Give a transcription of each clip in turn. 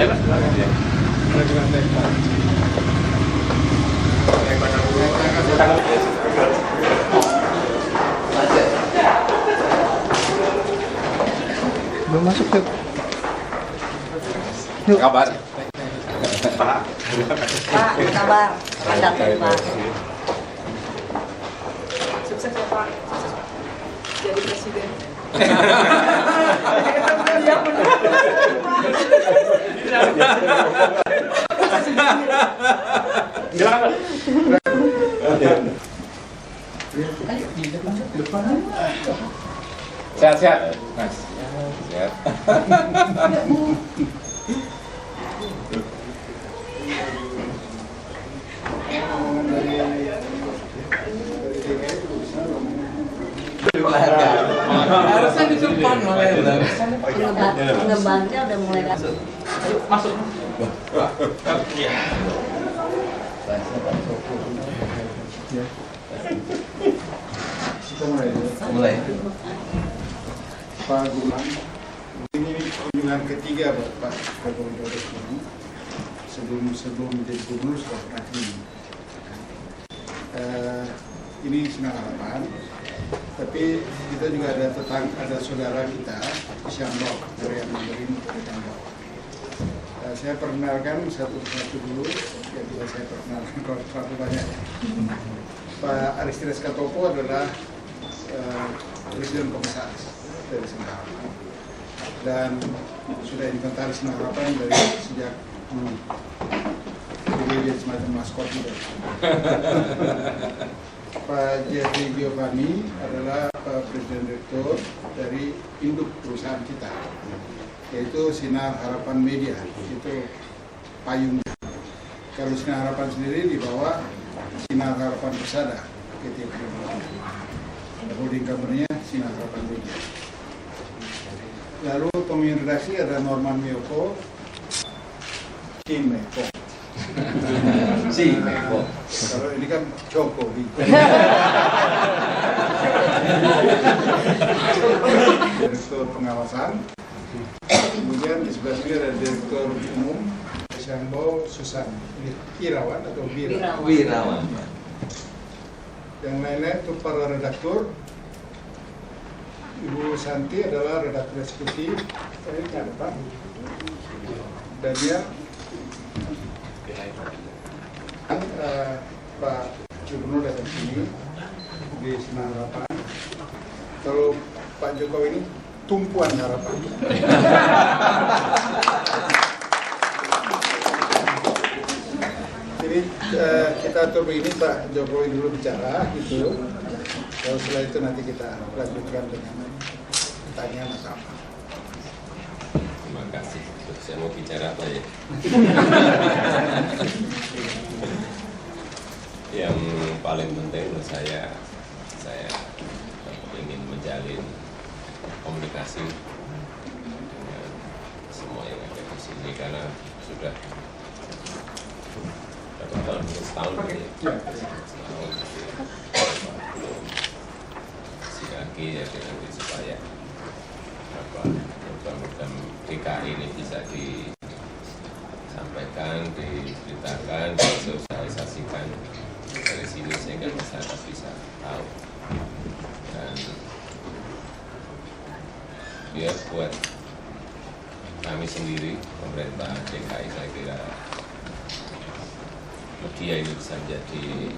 Belum masuk yuk. Yuk. Kabar. Pak, kabar. Selamat datang, Pak. Sukses ya Pak. Jadi presiden. Sehat-sehat, Mas. Sehat. Harusnya di depan malah ya. Pengembangannya udah mulai masuk. Masuk. Kita mulai. Mulai. Pak Gulang, ini kunjungan ketiga Pak Joko Widodo ini sebelum menjadi gubernur setelah ini. Ini Sinar Harapan, tapi kita juga ada saudara kita Syambok dari yang memberi Syambok. Saya perkenalkan satu-satu dulu, yang tidak saya perkenalkan kalau terlalu banyak. Pak Aristides Katopo adalah Presiden Komisaris dari Sinar Harapan dan sudah inventaris Sinar Harapan dari sejak jadi dia semacam maskot juga. Pak Jeffrey Giovanni adalah Presiden Direktur dari induk perusahaan kita, yaitu Sinar Harapan Media, itu payungnya. Kalau Sinar Harapan sendiri di bawah Sinar Harapan Persada, PT holding company-nya Sinar Harapan Media. Lalu pemimpin redaksi ada Norman Miyoko, Kim Meko. Si Meko. Kalau ini kan Jokowi. Direktur pengawasan. Kemudian di sebelah sini ada Direktur Umum Syambo Susan Irawan atau Wirawan. Yang lainnya itu para redaktur. Ibu Santi adalah redaktur eksekutif. Ini ada Pak. Daniel. Pak Gubernur datang sini di Sinar Harapan. Kalau Pak Jokowi ini tumpuan harapan. Jadi kita atur begini, Pak Jokowi dulu bicara gitu. Kalau setelah itu nanti kita lanjutkan dengan pertanyaan atau apa. Terima kasih. Saya mau bicara apa ya? Yang paling penting menurut saya ingin menjalin komunikasi dengan semua yang ada di sini karena sudah berapa tahun, setahun ya. Lagi ya nanti supaya program DKI ini bisa disampaikan, diberitakan, disosialisasikan dari sini sehingga masyarakat bisa tahu dan biar buat kami sendiri pemerintah DKI saya kira media ini bisa menjadi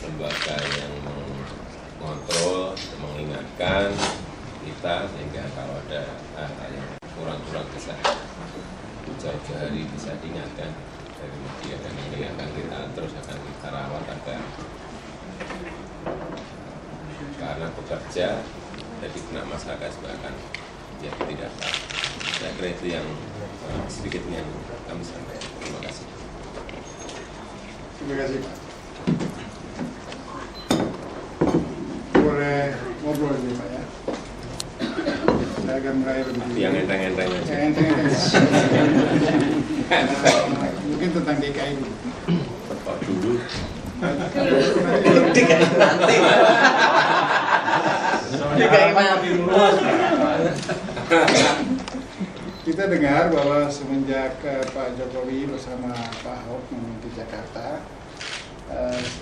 lembaga yang mengontrol, mengingatkan kita sehingga kalau ada hal yang kurang-kurang bisa jauh-jauh hari bisa diingatkan dari media dan mengingatkan kita terus akan kita rawat agar karena bekerja jadi kena masyarakat juga akan jadi tidak tahu. Saya kira itu yang sedikit yang kami sampaikan. Terima kasih. Terima kasih Pak. Boleh ngobrol ini Pak ya. Saya akan meraih begini. Yang enteng-enteng aja. Yang enteng-enteng. Mungkin tentang DKI dulu. Tepat dulu. DKI nanti. DKI nanti. Kita kita dengar bahwa semenjak Pak Jokowi bersama Pak Ahok memimpin Jakarta,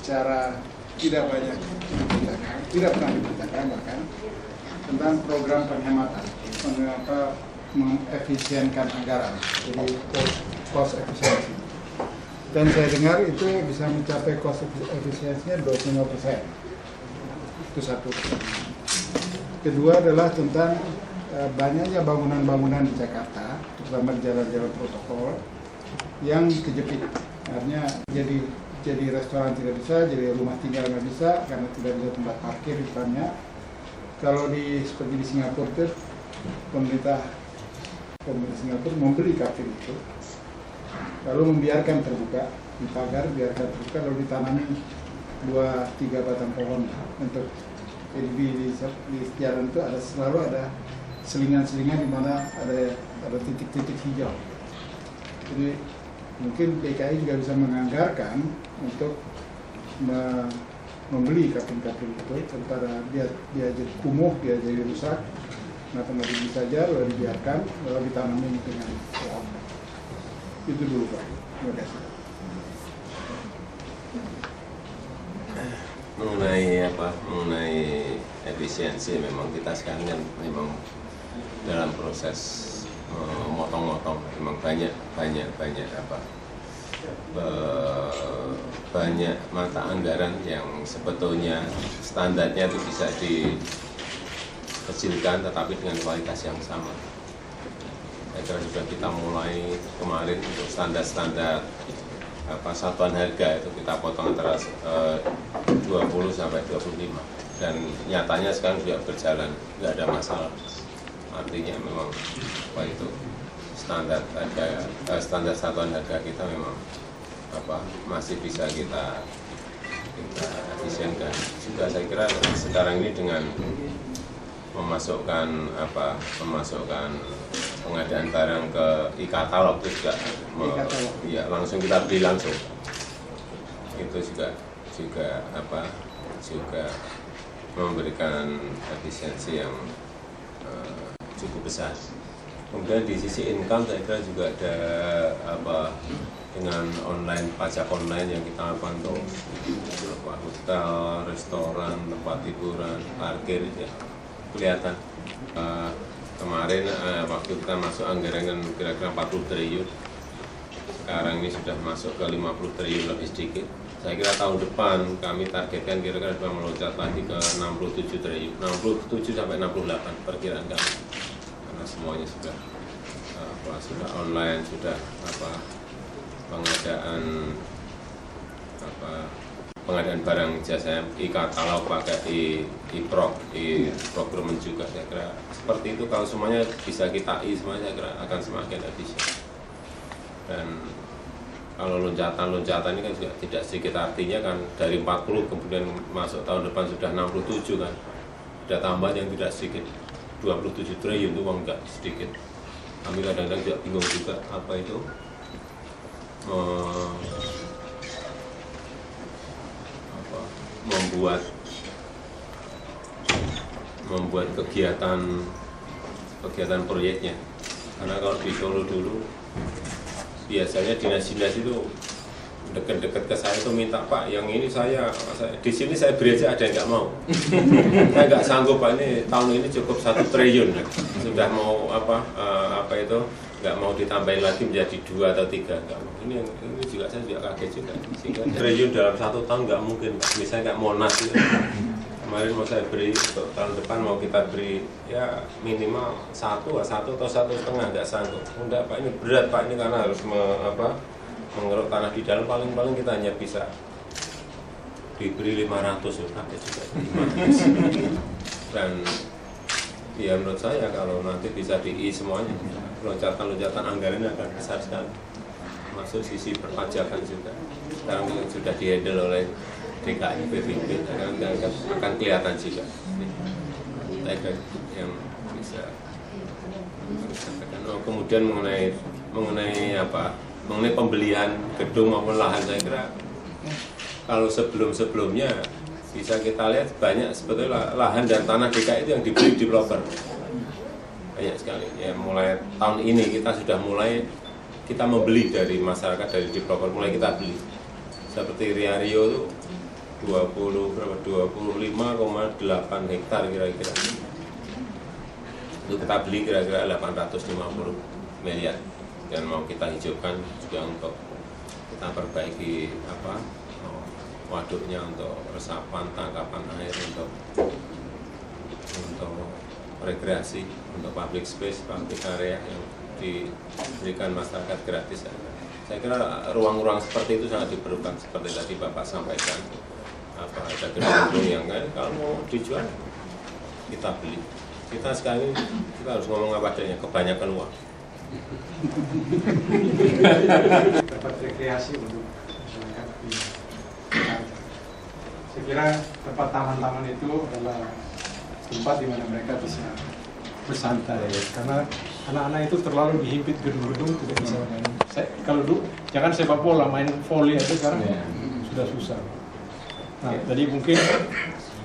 secara tidak banyak diberitakan, tidak pernah diberitakan bahkan tentang program penghematan, mengefisienkan anggaran, jadi cost efficiency. Dan saya dengar itu bisa mencapai cost efisiensinya 25%. Itu satu. Kedua adalah tentang banyaknya bangunan-bangunan di Jakarta, terutama jalan-jalan protokol yang kejepit. Artinya jadi restoran tidak bisa, jadi rumah tinggal nggak bisa karena tidak ada tempat parkir di depannya. Kalau seperti di Singapura itu pemerintah Singapura membeli kafe itu, lalu membiarkan terbuka, dipagar, biarkan terbuka, lalu ditanami 2-3 batang pohon untuk di jalan itu selalu ada selingan-selingan di mana ada titik-titik hijau. Jadi mungkin DKI juga bisa menganggarkan untuk membeli kapling-kapling itu daripada dia jadi kumuh, dia jadi rusak, maka dibeli saja lalu dibiarkan lalu ditanami dengan pohon. Itu dulu Pak. Terima kasih. Mengenai efisiensi, memang kita sekarang kan memang dalam proses motong-motong, memang banyak mata anggaran yang sebetulnya standarnya itu bisa dikecilkan tetapi dengan kualitas yang sama. Saya kira sudah kita mulai kemarin untuk standar satuan harga itu kita potong antara 20 sampai 25 dan nyatanya sekarang juga berjalan, nggak ada masalah. Artinya memang itu standar satuan harga kita memang masih bisa kita efisienkan. Juga saya kira sekarang ini dengan memasukkan pengadaan barang ke e-katalog itu juga ya langsung kita beli langsung. Itu juga memberikan efisiensi yang cukup besar. Kemudian di sisi income saya kira juga ada dengan pajak online yang kita lakukan untuk hotel, restoran, tempat hiburan, parkir ya kelihatan. Kemarin waktu kita masuk anggaran kan kira-kira 40 triliun, sekarang ini sudah masuk ke 50 triliun lebih sedikit. Saya kira tahun depan kami targetkan kira-kira sudah melonjak lagi ke 67 triliun, 67 sampai 68 perkiraan kami, karena semuanya sudah online, sudah pengadaan barang jasa e-katalog pakai e-procurement juga. Saya kira seperti itu, kalau semuanya bisa kita semuanya saya kira akan semakin efisien. Dan kalau loncatan ini kan juga tidak sedikit, artinya kan dari 40 kemudian masuk tahun depan sudah 67 kan, ada tambahan yang tidak sedikit, 27 triliun itu uang nggak sedikit. Kami kadang-kadang juga bingung juga apa itu membuat kegiatan proyeknya, karena kalau di Solo dulu biasanya dinas-dinas itu dekat-dekat ke saya itu minta, Pak yang ini saya di sini saya beri aja, ada yang nggak mau. Saya nggak sanggup Pak, ini tahun ini cukup 1 triliun sudah mau nggak mau ditambahin lagi menjadi 2 atau 3. Ini juga saya juga kaget juga, sehingga triliun dalam 1 tahun nggak mungkin Pak. Misalnya nggak Monas gitu. Kemarin mau saya beri untuk tahun depan, mau kita beri ya minimal 1 atau 1,5, nggak sanggup. Enggak Pak, ini berat Pak, ini karena harus mengeruk tanah di dalam, paling kita hanya bisa diberi 500 tapi juga 500. Dan ya menurut saya kalau nanti bisa semuanya, loncatan anggarannya akan besar sekali. Masuk sisi perpajakan juga, sekarang sudah dihandle oleh DKI, PBB, akan kelihatan juga. Yang bisa sampaikan. Kemudian mengenai pembelian gedung maupun lahan, saya kira kalau sebelumnya bisa kita lihat banyak sebetulnya lahan dan tanah DKI itu yang dibeli developer. banyak sekali. Ya mulai tahun ini kita membeli dari masyarakat, dari developer, mulai kita beli. Seperti Riario itu 25,8 hektar kira-kira. Itu kita beli kira-kira 850 miliar dan mau kita hijaukan juga untuk kita perbaiki waduknya untuk resapan, tangkapan air, untuk rekreasi, untuk public space, public area yang diberikan masyarakat gratis. Saya kira ruang-ruang seperti itu sangat diperlukan, seperti tadi Bapak sampaikan. Ada gedung yang kalau mau dijual kita beli. Kita sekali kita harus ngomong apa adanya, kebanyakan uang. Dapat rekreasi untuk masyarakat di Jakarta. Saya kira tempat taman-taman itu adalah tempat di mana mereka bisa bersantai, karena anak-anak itu terlalu dihimpit gedung-gedung, tidak bisa main. Kalau dulu jangan sepak bola, main volley aja sekarang sudah susah. Nah, jadi mungkin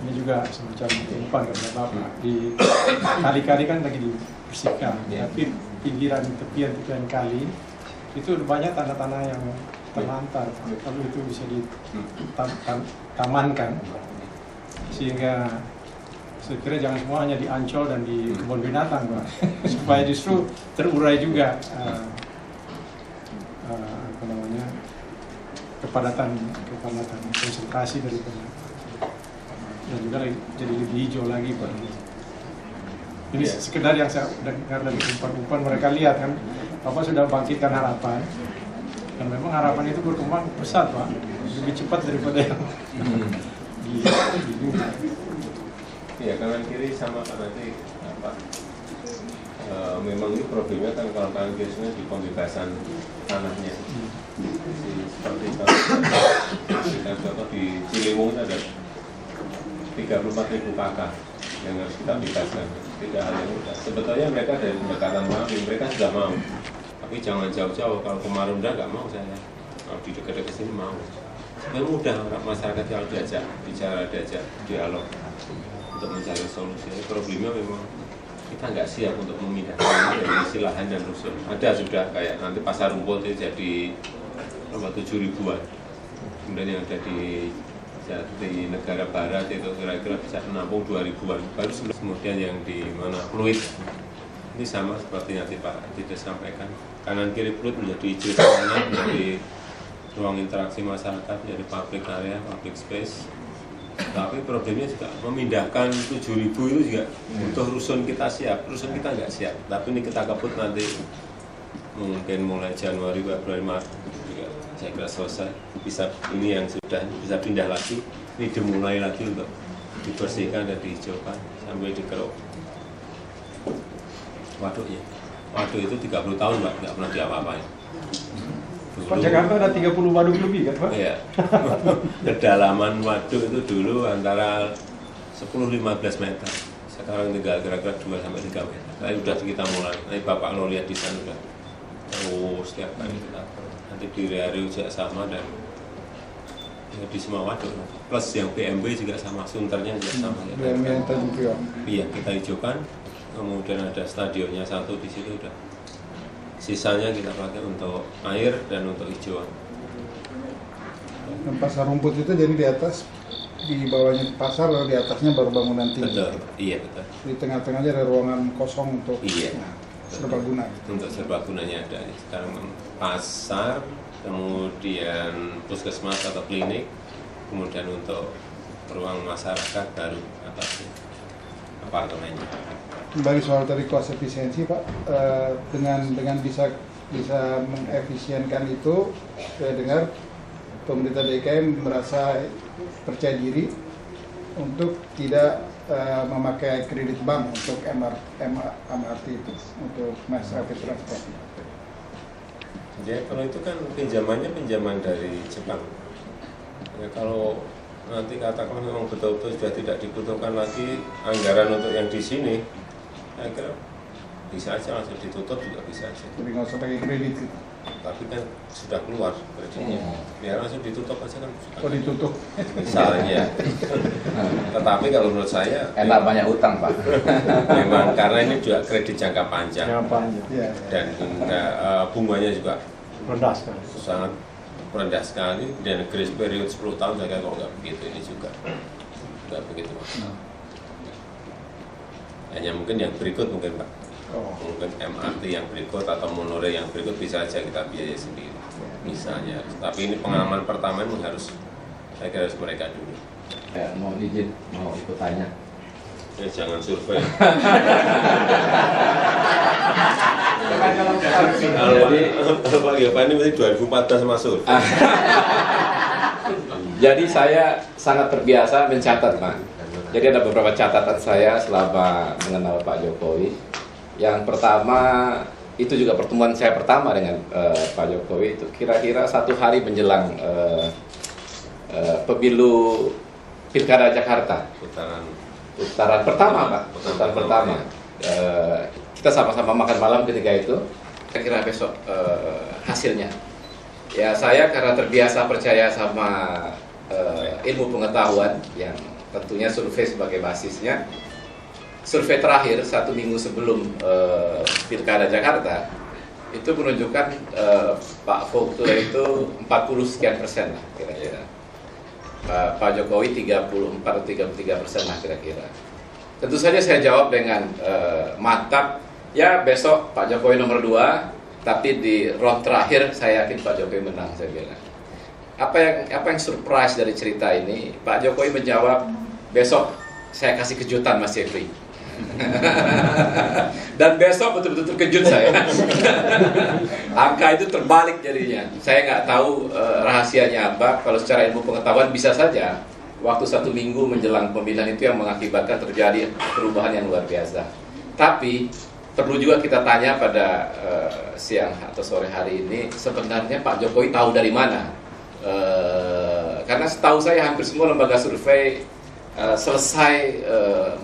ini juga semacam umpan kepada Bapak. Di kali-kali kan lagi dibersihkan, tapi pinggiran tepian kali itu banyak tanah-tanah yang terlantar. Kalau itu bisa ditamankan, sehingga saya kira jangan semua hanya di Ancol dan di kebun binatang, Pak. Supaya justru terurai juga kepadatan konsentrasi daripada, dan juga jadi lebih hijau lagi, Pak. Ini sekedar yang saya dengar dari umpan-umpan, mereka lihat kan Bapak sudah bangkitkan harapan, dan memang harapan itu berkembang pesat, Pak, lebih cepat daripada yang di ya, kanan kiri sama kan nanti memang ini problemnya kan kalau kanan kiri di pembebasan tanahnya. Seperti kalau di Ciliwung ada 34.000 kakak yang harus kita bebaskan. Tidak hal yang mudah. Sebetulnya mereka dari pendekatan kami, mereka sudah mau. Tapi jangan jauh-jauh, kalau kemarin udah nggak mau saya. Kalau di dekat-dekat sini mau. Sebenarnya mudah masyarakat kalau diajak bicara, diajak dialog untuk mencari solusi. Problemnya memang kita nggak siap untuk memindahkan dari isi lahan dan rusun. Ada sudah kayak nanti pasar rumput itu jadi 7.000-an. Kemudian yang ada di negara barat itu kira-kira bisa menampung 2.000-an. Baru kemudian yang di mana Pluit ini sama seperti nanti Pak Tidak sampaikan. Kanan kiri Pluit menjadi hijau semuanya, menjadi ruang interaksi masyarakat, menjadi public area, public space. Tapi problemnya juga memindahkan 7.000 itu juga butuh rusun kita siap, rusun kita nggak siap. Tapi ini kita kebut nanti mungkin mulai Januari, Februari, Maret juga saya kira selesai. Bisa ini yang sudah bisa pindah lagi, ini dimulai lagi untuk dibersihkan dan dihijaukan sampai dikeruk waduknya. Waduk itu 30 tahun Pak, nggak pernah diapa-apain. Pak, Jakarta ada 30 waduk lebih kan, Pak? Iya. Kedalaman waduk itu dulu antara 10-15 meter. Sekarang tinggal kira-kira 2-3 meter. Tapi sudah kita mulai. Nanti Bapak lo lihat di sana sudah. Terus setiap kali kita. Nanti di Riario juga sama dan di semua waduk. Plus yang PMB juga sama, sunternya juga sama. Iya, kita hijaukan. Kemudian ada stadionnya satu di situ udah. Sisanya kita pakai untuk air dan untuk hijauan. Dan pasar rumput itu jadi di atas, di bawahnya pasar, lalu di atasnya baru bangunan tinggi. Betul, iya betul. Di tengah-tengahnya ada ruangan kosong untuk serbaguna. Untuk serbagunanya ada. Sekarang pasar, kemudian puskesmas atau klinik, kemudian untuk ruang masyarakat baru atasnya apartemennya. Kembali soal tadi cost efisiensi Pak, dengan bisa mengefisienkan itu, saya dengar pemerintah DKI merasa percaya diri untuk tidak memakai kredit bank untuk MRT itu, untuk mass rapid transport. Jadi kalau itu kan pinjaman dari Jepang. Ya, kalau nanti katakan memang betul-betul sudah tidak dibutuhkan lagi anggaran untuk yang di sini, saya kira bisa aja langsung ditutup juga bisa aja. Jadi nggak usah pakai kredit. tapi kan sudah keluar kreditnya, biar langsung ditutup aja kan. Oh, ditutup. Misalnya. Tetapi kalau menurut saya Enak banyak utang, Pak. memang karena ini juga kredit jangka panjang Yang panjang. Ya, dan bunganya juga Rendah sekali. sangat rendah sekali dan grace period 10 tahun saya kira kok nggak begitu, ini juga nggak begitu. Hanya mungkin yang berikut mungkin Pak, mungkin MRT yang berikut atau monorail yang berikut bisa aja kita biaya sendiri misalnya. Tapi ini pengalaman pertama memang harus, saya kira harus mereka dulu. Ya, mau izin, mau ikut tanya. Ya, jangan survei. Kalau Pak Giovanni ini 2014 masuk. Jadi saya sangat terbiasa mencatat, Pak. Jadi ada beberapa catatan saya selama mengenal Pak Jokowi. Yang pertama, itu juga pertemuan saya pertama dengan Pak Jokowi, itu kira-kira 1 hari menjelang pemilu Pilkada Jakarta. Putaran pertama, Pak. Putaran pertama. Kita sama-sama makan malam ketika itu. Kira-kira besok hasilnya. Ya, saya karena terbiasa percaya sama ilmu pengetahuan yang tentunya survei sebagai basisnya. Survei terakhir 1 minggu sebelum Pilkada Jakarta itu menunjukkan Pak Foto itu 40 sekian persen lah kira-kira. Pak Jokowi 34 atau 33% lah kira-kira. Tentu saja saya jawab dengan mantap, ya besok Pak Jokowi nomor 2, tapi di round terakhir saya yakin Pak Jokowi menang, saya bilang. Apa yang surprise dari cerita ini? Pak Jokowi menjawab, besok saya kasih kejutan Mas Jeffrey. Dan besok betul-betul terkejut saya. Angka itu terbalik jadinya. Saya nggak tahu rahasianya apa. Kalau secara ilmu pengetahuan bisa saja waktu 1 minggu menjelang pemilihan itu yang mengakibatkan terjadi perubahan yang luar biasa. Tapi perlu juga kita tanya pada siang atau sore hari ini, sebenarnya Pak Jokowi tahu dari mana? Karena setahu saya hampir semua lembaga survei selesai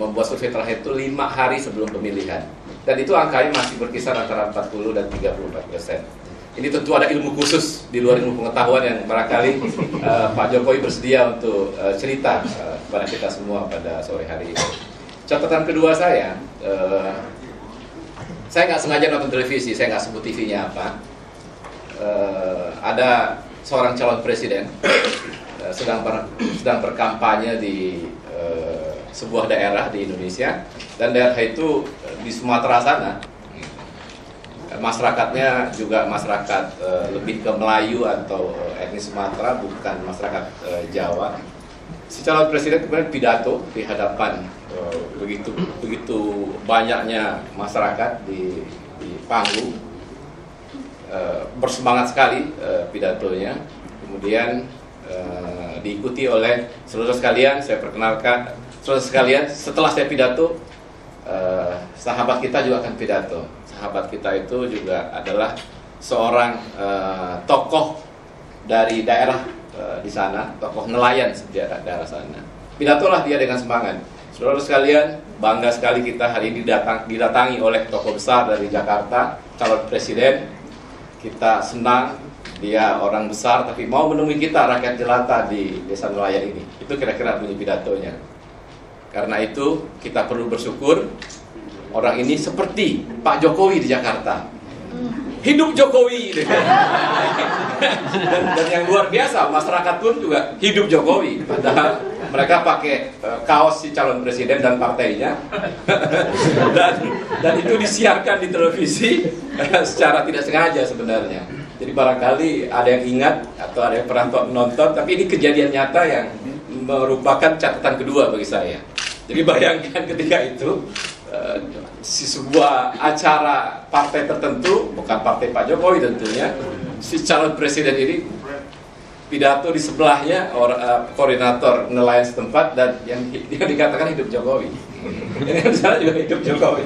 membuat survei terakhir itu 5 hari sebelum pemilihan, dan itu angkanya masih berkisar antara 40 dan 34%. Ini tentu ada ilmu khusus di luar ilmu pengetahuan yang barangkali Pak Jokowi bersedia untuk cerita kepada kita semua pada sore hari ini. Catatan kedua saya nggak sengaja nonton televisi, saya nggak sebut TV-nya apa. Ada seorang calon presiden sedang berkampanye di sebuah daerah di Indonesia, dan daerah itu di Sumatera sana. Masyarakatnya juga masyarakat lebih ke Melayu atau etnis Sumatera, bukan masyarakat Jawa. Si calon presiden kemudian pidato di hadapan begitu banyaknya masyarakat di panggung, bersemangat sekali pidatonya. Kemudian diikuti oleh saudara sekalian. Saya perkenalkan saudara sekalian, setelah saya pidato, sahabat kita juga akan pidato. Sahabat kita itu juga adalah seorang tokoh dari daerah di sana, tokoh nelayan di daerah sana. Pidatolah dia dengan semangat. Saudara sekalian, bangga sekali kita hari ini didatangi oleh tokoh besar dari Jakarta, calon presiden. Kita senang dia orang besar tapi mau menemui kita rakyat jelata di desa nelayan ini. Itu kira-kira bunyi pidatonya. Karena itu kita perlu bersyukur orang ini seperti Pak Jokowi di Jakarta. Hidup Jokowi. Dan yang luar biasa, masyarakat pun juga hidup Jokowi. Padahal mereka pakai kaos si calon presiden dan partainya. dan itu disiarkan di televisi secara tidak sengaja sebenarnya. Jadi barangkali ada yang ingat atau ada yang pernah nonton, tapi ini kejadian nyata yang merupakan catatan kedua bagi saya. Jadi bayangkan ketika itu si sebuah acara partai tertentu, bukan partai Pak Jokowi tentunya, si calon presiden ini pidato di sebelahnya koordinator nelayan setempat, dan yang dikatakan hidup Jokowi. Ini misalnya juga hidup Jokowi.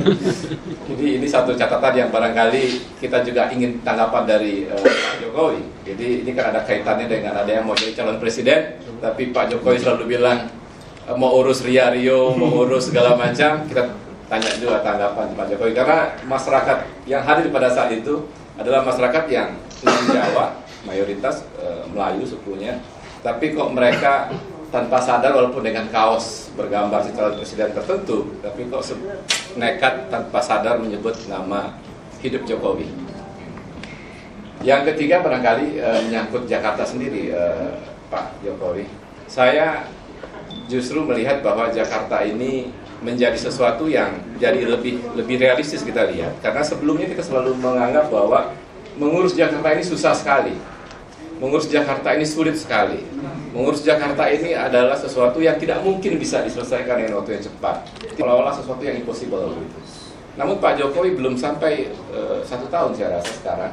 Jadi ini satu catatan yang barangkali kita juga ingin tanggapan dari Pak Jokowi. Jadi ini kan ada kaitannya dengan ada yang mau jadi calon presiden, tapi Pak Jokowi selalu bilang mau urus Rio, mau urus segala macam. Kita tanya juga tanggapan Pak Jokowi, karena masyarakat yang hadir pada saat itu adalah masyarakat yang non-Jawa, mayoritas Melayu sukunya, tapi kok mereka tanpa sadar walaupun dengan kaos bergambar si calon presiden tertentu, tapi kok nekat tanpa sadar menyebut nama hidup Jokowi. Yang ketiga barangkali menyangkut Jakarta sendiri, Pak Jokowi. Saya justru melihat bahwa Jakarta ini menjadi sesuatu yang jadi lebih realistis kita lihat. Karena sebelumnya kita selalu menganggap bahwa mengurus Jakarta ini susah sekali. Mengurus Jakarta ini sulit sekali. Mengurus Jakarta ini adalah sesuatu yang tidak mungkin bisa diselesaikan dengan waktu yang cepat. Seolah-olah sesuatu yang impossible gitu. Namun Pak Jokowi belum sampai 1 tahun saya rasa sekarang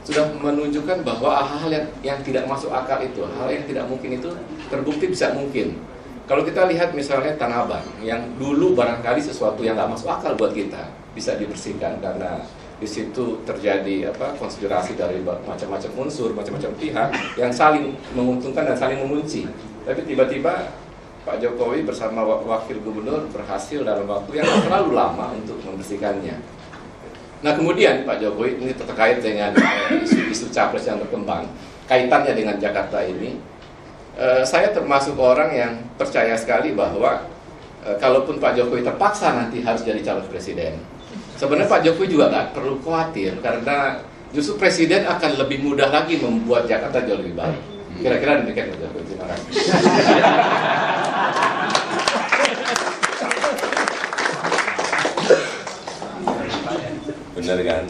sudah menunjukkan bahwa hal-hal yang tidak masuk akal itu, hal yang tidak mungkin itu terbukti bisa mungkin. Kalau kita lihat misalnya Tanah Abang, yang dulu barangkali sesuatu yang nggak masuk akal buat kita bisa dibersihkan karena di situ terjadi konspirasi dari macam-macam unsur, macam-macam pihak yang saling menguntungkan dan saling mengunci. Tapi tiba-tiba Pak Jokowi bersama Wakil Gubernur berhasil dalam waktu yang terlalu lama untuk membersihkannya. Nah kemudian Pak Jokowi ini terkait dengan isu-isu capres yang berkembang, kaitannya dengan Jakarta ini, saya termasuk orang yang percaya sekali bahwa kalaupun Pak Jokowi terpaksa nanti harus jadi calon presiden, sebenarnya Pak Jokowi juga nggak perlu khawatir karena justru presiden akan lebih mudah lagi membuat Jakarta jauh lebih baik. Kira-kira demikian Pak Jokowi. Terima kasih. Bener kan?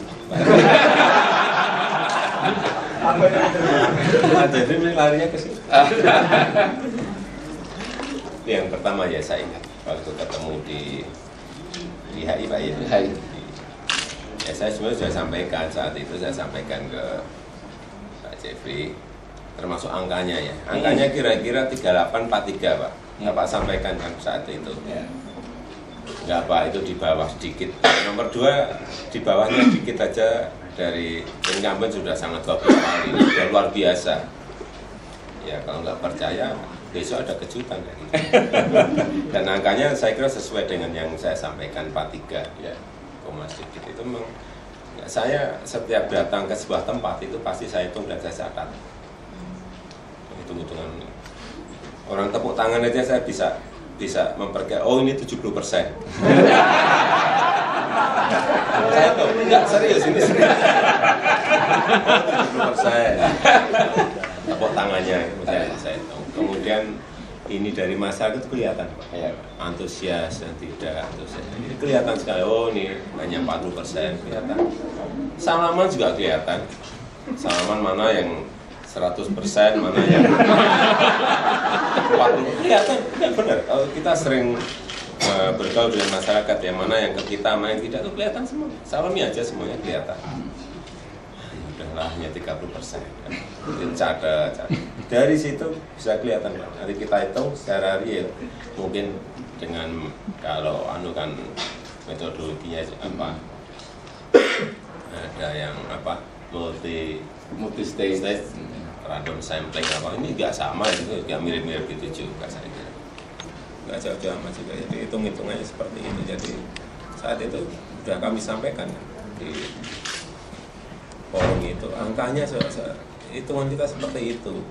Jadi larinya ke situ. Yang pertama ya saya ingat waktu ketemu di HI Pak ya. Ya saya sebenarnya sudah sampaikan saat itu, saya sampaikan ke Pak Jeffrey, termasuk angkanya ya. Angkanya kira-kira 3843 Pak. Bapak sampaikan kan saat itu. Enggak Pak, itu di bawah sedikit. Nomor 2 di bawahnya dikit aja dari incumbent sudah sangat bagus sekali, sudah luar biasa. Ya kalau nggak percaya besok ada kejutan kayak gitu. Dan angkanya saya kira sesuai dengan yang saya sampaikan 43 ya, sedikit itu memang. Saya setiap datang ke sebuah tempat itu pasti saya hitung dan saya catat. Hitung-hitungan orang tepuk tangan aja saya bisa memperkirakan, oh ini 70%. Saya tahu, enggak serius ini serius. 70%. Tepuk tangannya saya tahu. Kemudian ini dari masyarakat itu kelihatan Pak. Antusias dan tidak antusias. Ini kelihatan sekali, oh ini hanya 40% kelihatan. Salaman juga kelihatan. Salaman mana yang 100%, mana yang 40%, kelihatan, benar. Kalau kita sering bergaul dengan masyarakat, yang mana yang ke kita, mana yang tidak, itu kelihatan semua. Salami aja semuanya kelihatan. Udahlah, hanya 30%. Catat. Dari situ bisa kelihatan, Pak. Nanti kita hitung secara real. Mungkin dengan kalau kan metodologinya apa? Ada yang multi stage random sampling apa ini nggak sama, itu nggak mirip-mirip gitu juga saya kira, nggak jauh-jauh amat juga. Jadi hitung-hitungannya seperti ini. Jadi saat itu sudah kami sampaikan di forum itu, angkanya hitungan kita seperti itu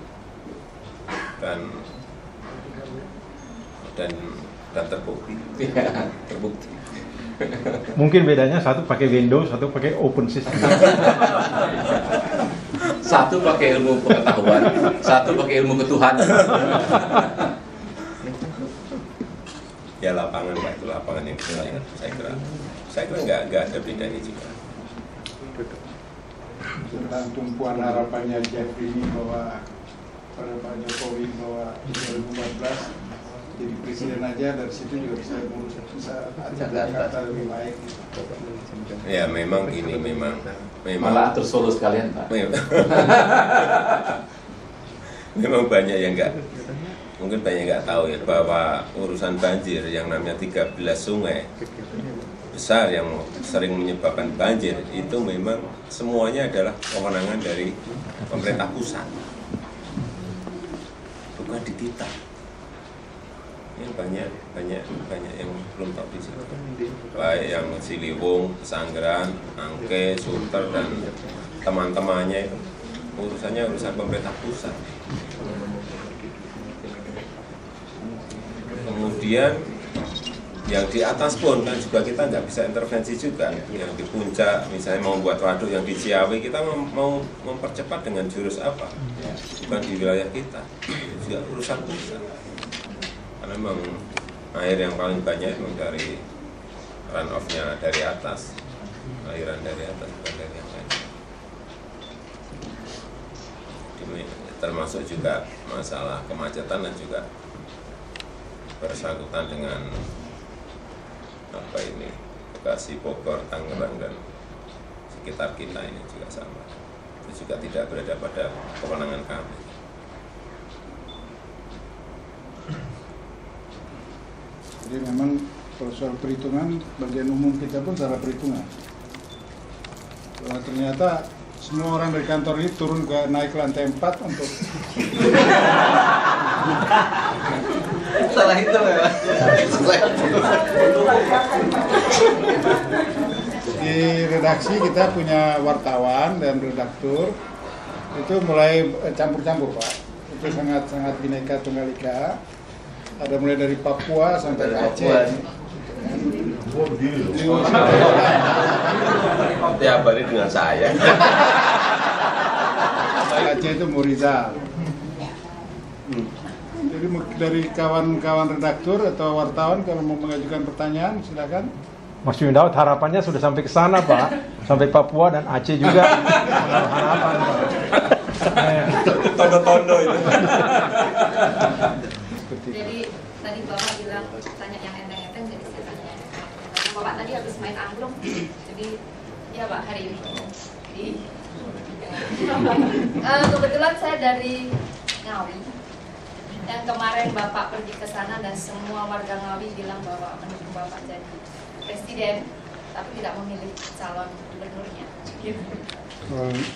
dan terbukti. Mungkin bedanya satu pakai Windows, satu pakai open system. Satu pakai ilmu pengetahuan, satu pakai ilmu ketuhanan. Ya lapangan Pak, itu lapangan yang saya kira nggak ada bedanya juga. Tentang tumpuan harapannya Jeffrey ini bahwa pada Pak Jokowi bahwa 2014 jadi presiden aja, dari situ juga bisa Jakarta lebih baik. Ya memang ini memang malah atur Solo sekalian Pak. Memang banyak yang mungkin banyak nggak tahu ya bahwa urusan banjir yang namanya 13 sungai besar yang sering menyebabkan banjir itu memang semuanya adalah kewenangan dari pemerintah pusat, bukan di kita. Ini banyak yang belum tahu di situ. Baik yang Ciliwung, Pesanggeran, Angke, Sunter dan teman-temannya itu urusannya urusan pemerintah pusat. Kemudian yang di atas pun kan juga kita nggak bisa intervensi juga. Yang di puncak misalnya mau buat waduk yang di Ciawi, kita mau mempercepat dengan jurus apa? Bukan di wilayah kita, itu juga urusan pusat. Karena memang air yang paling banyak memang dari run off-nya dari atas, aliran dari atas bukan dari yang lain. Termasuk juga masalah kemacetan dan juga bersangkutan dengan Bekasi, Bogor, Tangerang dan sekitar kita ini juga sama. Itu juga tidak berada pada kewenangan kami. Jadi memang kalau soal perhitungan, bagian umum kita pun salah perhitungan. Kalau ternyata semua orang dari kantor ini turun ke naik ke lantai 4 untuk salah itu ya. Di redaksi kita punya wartawan dan redaktur itu mulai campur-campur Pak. Itu sangat bineka tunggal ika. Ada mulai dari Papua sampai Aceh. Tiap hari dengan saya. Aceh itu Murizal. Jadi dari kawan-kawan redaktur atau wartawan kalau mau mengajukan pertanyaan silakan. Mas Windaud harapannya sudah sampai ke sana Pak, sampai Papua dan Aceh juga. Harapan Pak. Tondo-tondo itu. Jadi tadi Bapak bilang tanya yang enteng-enteng, jadi saya tanya. Bapak tadi habis main angklung, jadi ya Pak hari ini. Jadi, kebetulan saya dari Ngawi. Dan kemarin Bapak pergi ke sana dan semua warga Ngawi bilang bahwa mendukung Bapak jadi presiden, tapi tidak memilih calon gubernurnya.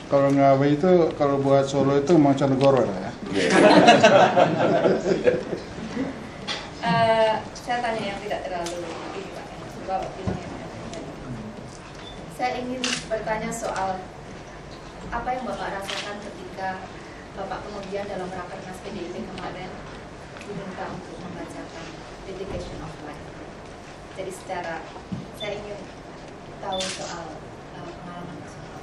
Kalau Ngawi itu, kalau buat Solo itu Mancanegoro lah ya. Saya tanya yang tidak terlalu ini Pak, Bapak bilang yang saya ingin bertanya soal apa yang Bapak rasakan ketika Bapak kemudian dalam rakernas PDIP kemarin diminta untuk membacakan Dedication of Life. Jadi secara saya ingin tahu soal pengalaman tersebut.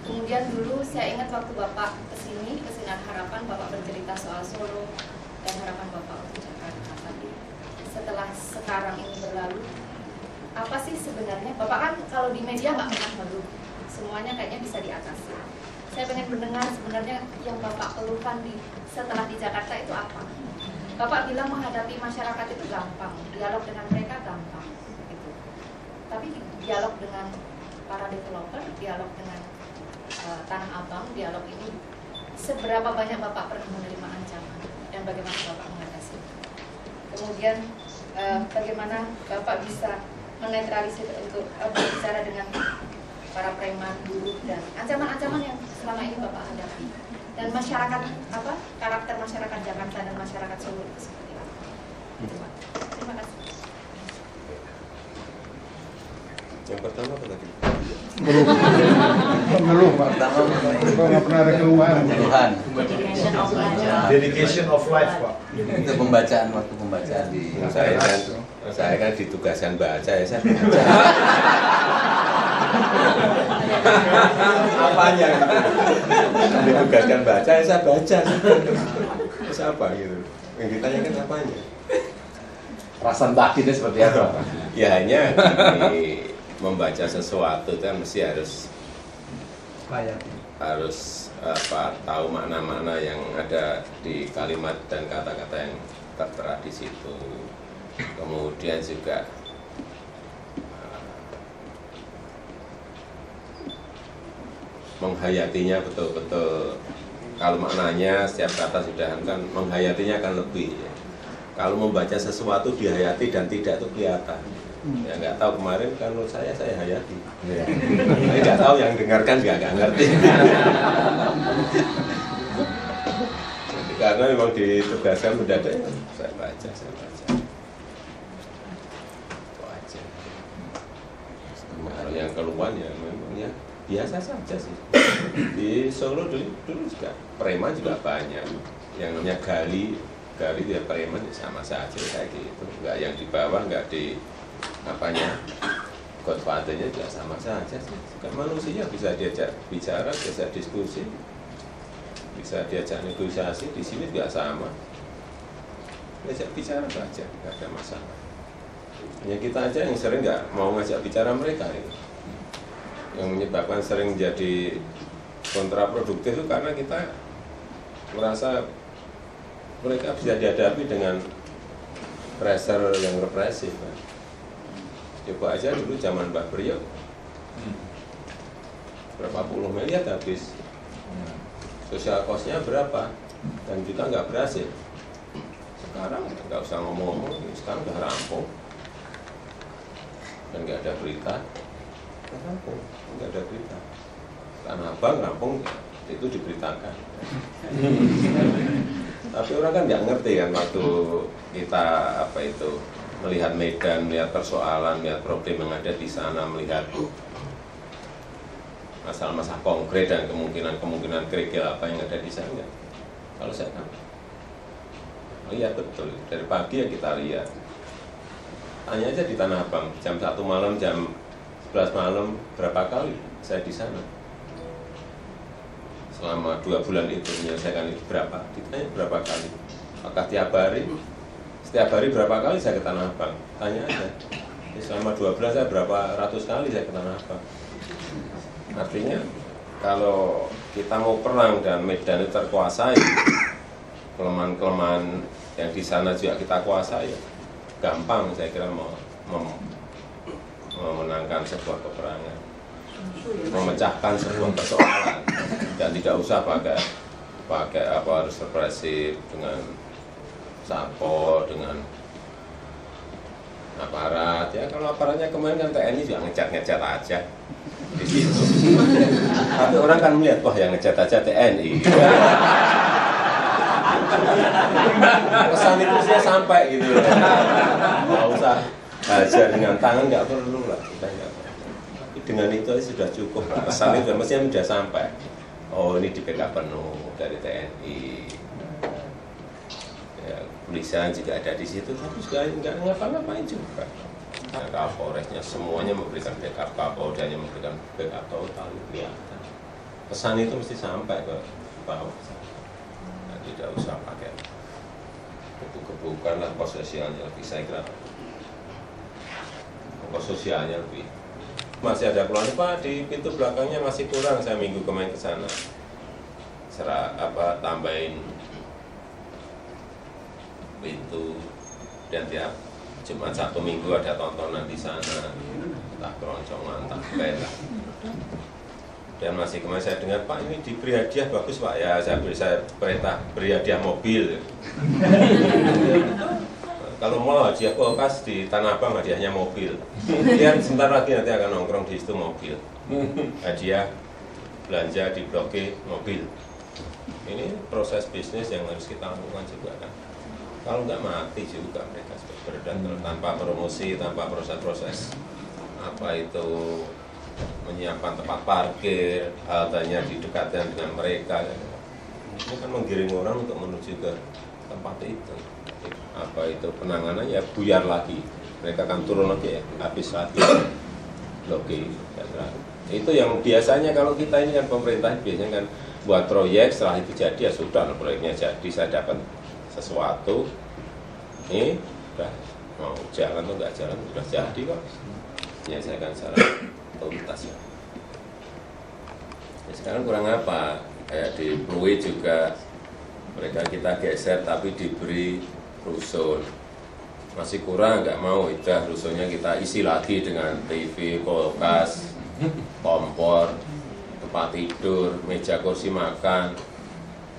Kemudian dulu saya ingat waktu Bapak kesini, ke Sinar Harapan, Bapak bercerita soal Solo dan harapan Bapak untuk Jakarta. Tapi setelah sekarang ini berlalu, apa sih sebenarnya? Bapak kan kalau di media nggak pernah ngeluh, semuanya kayaknya bisa diatasi. Saya pengen mendengar sebenarnya yang Bapak keluhkan setelah di Jakarta itu apa? Bapak bilang menghadapi masyarakat itu gampang, dialog dengan mereka gampang, gitu. Tapi dialog dengan para developer, dialog dengan Tanah Abang, dialog ini seberapa banyak Bapak pernah menerima ancaman dan bagaimana Bapak mengatasi? Kemudian bagaimana Bapak bisa menetralisir untuk berbicara dengan para preman, buruh dan ancaman-ancaman yang selama ini Bapak hadapi, dan masyarakat karakter masyarakat Jakarta dan masyarakat Solo itu seperti apa? Terima kasih. Yang pertama apa tadi? Mengeluh Pak. Kalau nggak pernah ada keluhan. Dedication of life Pak. Itu pembacaan, waktu pembacaan di Saya kan ditugaskan baca ya, saya baca. apanya? Ditugaskan baca ya, saya baca. Terus apa gitu? Yang ditanyakan apanya? Perasaan batinnya seperti apa Pak? Ya hanya membaca sesuatu itu kan mesti harus tahu makna-makna yang ada di kalimat dan kata-kata yang tertera di situ. Kemudian juga menghayatinya betul-betul. Kalau maknanya setiap kata sudah kan menghayatinya akan lebih ya. Kalau membaca sesuatu dihayati dan tidak itu kelihatan. Ya nggak tahu, kemarin kan menurut saya hayati. Ya. Tapi nggak tahu yang dengarkan nggak ngerti. Jadi karena memang ditugaskan mendadak, saya baca. Itu aja. Kalau yang keluar ya memang ya biasa saja sih. Di Solo dulu juga preman juga banyak. Yang namanya gali ya preman ya sama saja kayak gitu. Enggak yang di bawah, enggak di apanya. Godfathernya juga sama saja sih. Kan manusia bisa diajak bicara, bisa diskusi, bisa diajak negosiasi. Di sini juga sama. Diajak bicara saja, nggak ada masalah. Hanya kita aja yang sering nggak mau ngajak bicara mereka ini. Yang menyebabkan sering jadi kontraproduktif itu karena kita merasa mereka bisa dihadapi dengan pressure yang represif. Coba aja dulu zaman Mbak Priok, berapa puluh miliar habis, sosial cost-nya berapa, dan kita nggak berhasil. Sekarang nggak usah ngomong-ngomong, sekarang udah rampung, dan nggak ada berita, nggak ada berita. Tanah Abang rampung itu diberitakan. Tapi orang kan nggak ngerti kan waktu kita melihat medan, melihat persoalan, melihat problem yang ada di sana, melihat masalah-masalah konkret dan kemungkinan kerikil apa yang ada di sana. Kalau saya kan lihat betul, dari pagi ya kita lihat. Tanya aja di Tanah Abang, jam 1 malam, jam 11 malam, berapa kali saya di sana. Selama 2 bulan itu menyelesaikan itu berapa? Ditanya berapa kali? Apakah tiap hari? Setiap hari berapa kali saya ke Tanah Abang? Tanya aja. Selama 2 bulan saya berapa ratus kali saya ke Tanah Abang. Artinya kalau kita mau perang dan medan itu terkuasai, kelemahan-kelemahan yang di sana juga kita kuasai, gampang saya kira memenangkan sebuah peperangan, memecahkan sebuah persoalan, dan tidak usah pakai harus represif dengan Satpol, dengan aparat. Ya kalau aparatnya kemarin kan TNI juga ngecat aja di situ. Tapi orang kan melihat, wah yang ngecat aja TNI. Pesan itu saya sampai gitu. Nggak usah hajar dengan tangan, nggak perlu lah. Tapi dengan itu aja sudah cukup. Pesan itu mestinya sudah sampai. Oh ini di backup penuh dari TNI. Ya, kepolisian juga ada di situ, tapi juga nggak ngapa-ngapain juga. Nah, Kapolresnya semuanya memberikan backup, Kapoldanya memberikan backup total, kelihatan. Pesan itu mesti sampai ke bawah. Nah, tidak usah pakai gebuk-gebukan lah, pos sosialnya lebih, saya kira pos sosialnya lebih. Masih ada keluhan, Pak, di pintu belakangnya masih kurang, saya minggu kemarin ke sana. Tambahin pintu, dan tiap Jumat Sabtu Minggu ada tontonan di sana, tak keroncongan, tak bela. Dan masih kemarin saya dengar, Pak ini diberi hadiah bagus Pak, ya saya perintah beri hadiah mobil. Kalau mau hadiah kulkas di Tanah Abang hadiahnya mobil. Lihat sebentar lagi nanti akan nongkrong di situ mobil. Hadiah belanja di Blok G mobil. Ini proses bisnis yang harus kita lakukan juga kan. Kalau nggak mati juga mereka berdan tanpa promosi, tanpa proses-proses apa itu menyiapkan tempat parkir, haltenya didekatkan dengan mereka. Ini kan menggiring orang untuk menuju ke tempat itu. Apa itu penanganan ya buyar lagi, mereka akan turun lagi ya, habis lagi Blok G. Itu yang biasanya kalau kita ini kan pemerintah biasanya kan buat proyek, setelah itu jadi ya sudah proyeknya jadi, saya dapat sesuatu ini udah mau jalan atau nggak jalan sudah jadi kok, menyelesaikan secara tuntas ya. Sekarang kurang apa, kayak di Pluit juga mereka kita geser tapi diberi rusun, masih kurang, nggak mau, udah rusunnya kita isi lagi dengan TV, kulkas, kompor, tempat tidur, meja kursi makan.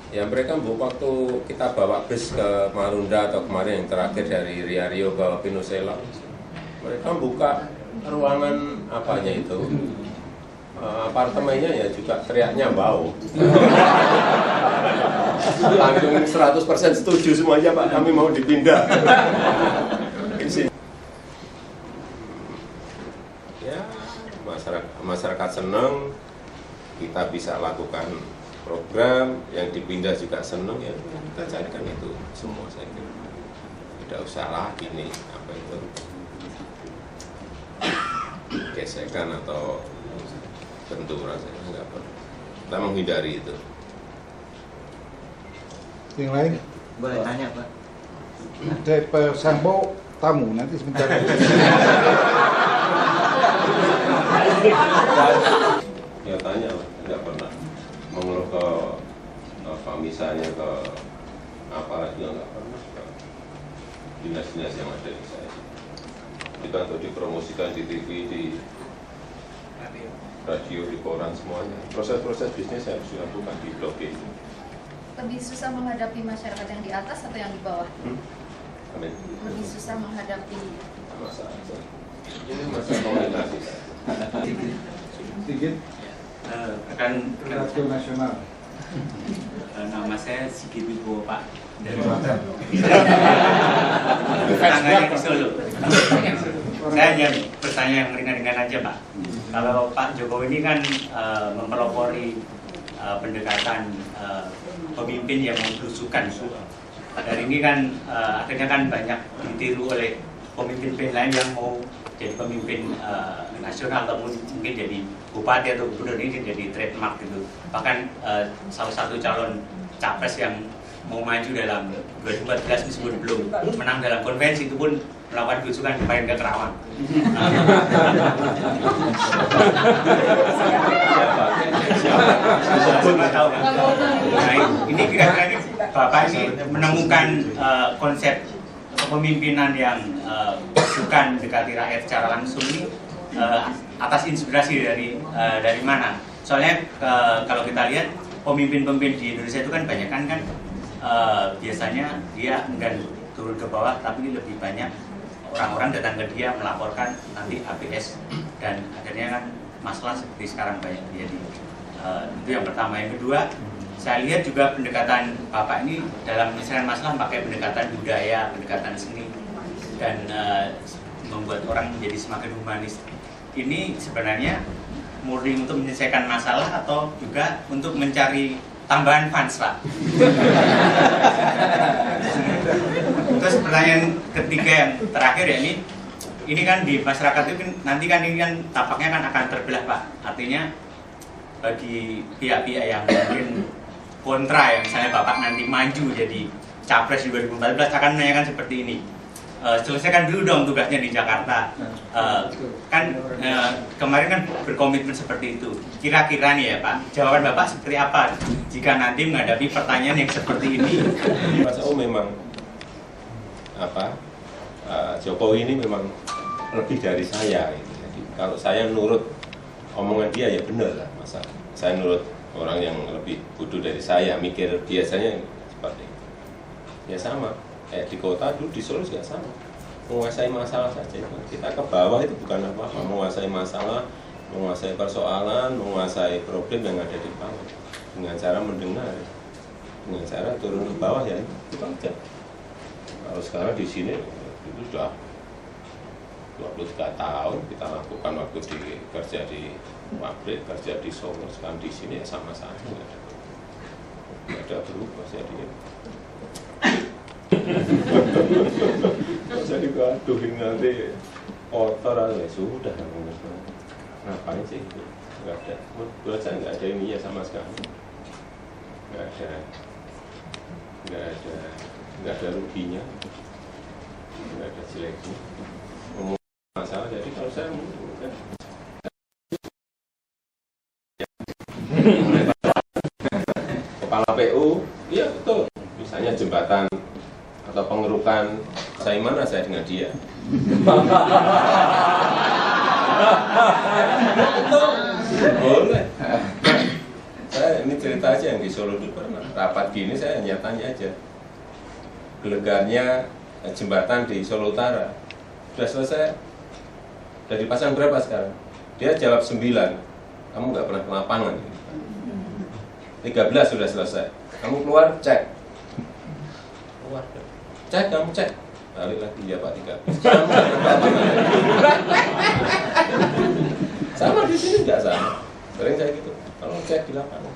Ya mereka waktu kita bawa bus ke Marunda atau kemarin yang terakhir dari Rio bawa Pinosela, mereka buka ruangan apanya itu, apartemennya ya juga teriaknya bau. Langsung 100% setuju semuanya Pak, kami mau dipindah. Ya, masyarakat senang, kita bisa lakukan program, yang dipindah juga senang, ya kita carikan itu semua saya kira. Tidak usah lagi nih, apa itu, gesekan atau benturan, saya nggak perlu. Kita menghindari itu. Yang lain? Boleh tanya Pak? Dari Sambo tamu nanti sebentar. Ya tanya, nggak pernah mengeluh ke apa misalnya ke aparat juga nggak pernah ke dinas-dinas yang ada di saya. Kita untuk dipromosikan di TV, di radio, di koran semuanya. Proses-proses bisnis harus dilakukan di blog ini. Lebih susah menghadapi masyarakat yang di atas atau yang di bawah? Amin. Lebih susah menghadapi Masalah. Ini masalah komunikasi. Sedikit. Akan Radio Nasional. nama saya Sigit Wibowo Pak dari Selatan. tetangganya di Solo. Saya hanya bertanya yang ringan-ringan aja Pak. Kalau Pak Jokowi ini kan mempelopori pendekatan pemimpin yang memblusukan. Pada hari ini kan akhirnya kan banyak ditiru oleh pemimpin lain yang mau jadi pemimpin nasional atau mungkin jadi bupati atau gubernur, ini jadi trademark gitu. Bahkan salah satu calon capres yang mau maju dalam 2014 meskipun belum menang dalam konvensi itu pun melakukan belusukan kemarin ke Kerawang. Siapa tahu kan? Nah, ini kira-kira ini Bapak ini menemukan konsep kepemimpinan yang bukan mendekati rakyat secara langsung ini atas inspirasi dari mana? Soalnya kalau kita lihat pemimpin-pemimpin di Indonesia itu kan banyak kan biasanya dia enggan turun ke bawah, tapi lebih banyak orang-orang datang ke dia melaporkan nanti ABS dan akhirnya kan masalah seperti sekarang banyak terjadi. Itu yang pertama. Yang kedua, saya lihat juga pendekatan Bapak ini dalam menyelesaikan masalah pakai pendekatan budaya, pendekatan seni, dan membuat orang menjadi semakin humanis. Ini sebenarnya murni untuk menyelesaikan masalah atau juga untuk mencari tambahan fans Pak? Terus pertanyaan ketiga yang terakhir ya, ini kan di masyarakat itu nanti kan ini kan tampaknya kan akan terbelah Pak. Artinya bagi pihak-pihak yang mungkin kontra, yang misalnya Bapak nanti maju jadi capres di 2014 akan menanyakan seperti ini. Selesaikan dulu dong tugasnya di Jakarta. Kemarin kan berkomitmen seperti itu. Kira-kira nih ya Pak, jawaban Bapak seperti apa jika nanti menghadapi pertanyaan yang seperti ini? Mas memang Jokowi ini memang lebih dari saya. Jadi kalau saya nurut omongan dia ya benar lah, masa saya nurut orang yang lebih bodoh dari saya, mikir biasanya seperti itu. Ya sama. Di kota dulu di Solo juga sama, menguasai masalah saja. Kita ke bawah itu bukan apa-apa, menguasai masalah, menguasai persoalan, menguasai problem yang ada di bawah dengan cara mendengar, dengan cara turun ke bawah ya itu aja. Kalau sekarang di sini itu sudah 23 tahun kita lakukan waktu kerja di pabrik, kerja di Solo, sekarang di sini ya sama-sama nggak ada berubah jadi. Jadi aduhin nanti kotor aja sudah, ngapain sih itu? Nggak ada, buat saya nggak ada ini ya sama sekali, nggak ada ruginya, nggak ada jeleknya. Ngomong masalah, jadi kalau saya kepala PU, iya betul, misalnya jembatan atau pengerukan, saya mana saya dengan dia. Boleh. Saya ini cerita aja yang di Solo dulu pernah rapat gini, saya hanya tanya aja gelegarnya jembatan di Solo Utara sudah selesai, sudah dipasang berapa sekarang? Dia jawab 9. Kamu nggak pernah ke lapangan. 13 sudah selesai. Kamu keluar, cek. Keluar. Cek, kamu cek. Balik lagi, ya Pak 13. Sama di sini enggak sama. Sering saya gitu. Kalau cek di lapangan,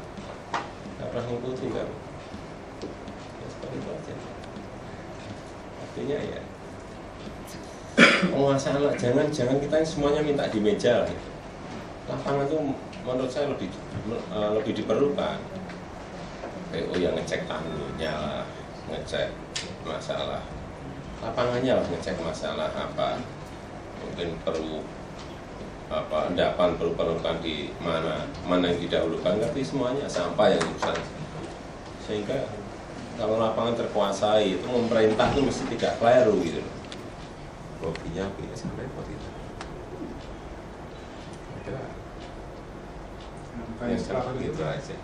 nggak pernah ngikutin kamu. Ya seperti itu aja. Artinya ya, penguasaan lah. Jangan kita semuanya minta di meja lah. Lapangan itu menurut saya lebih diperlukan. PO yang ngecek tamunya lah, ngecek masalah lapangannya lah, ngecek masalah apa, mungkin perlu endapan perlu perlukan di mana yang didahulukan, tapi semuanya sampah yang urusan. Sehingga kalau lapangan terkuasai itu pemerintah itu mesti tidak keliru gitu. Loginya punya sampai seperti itu. Ya seperti itu aja.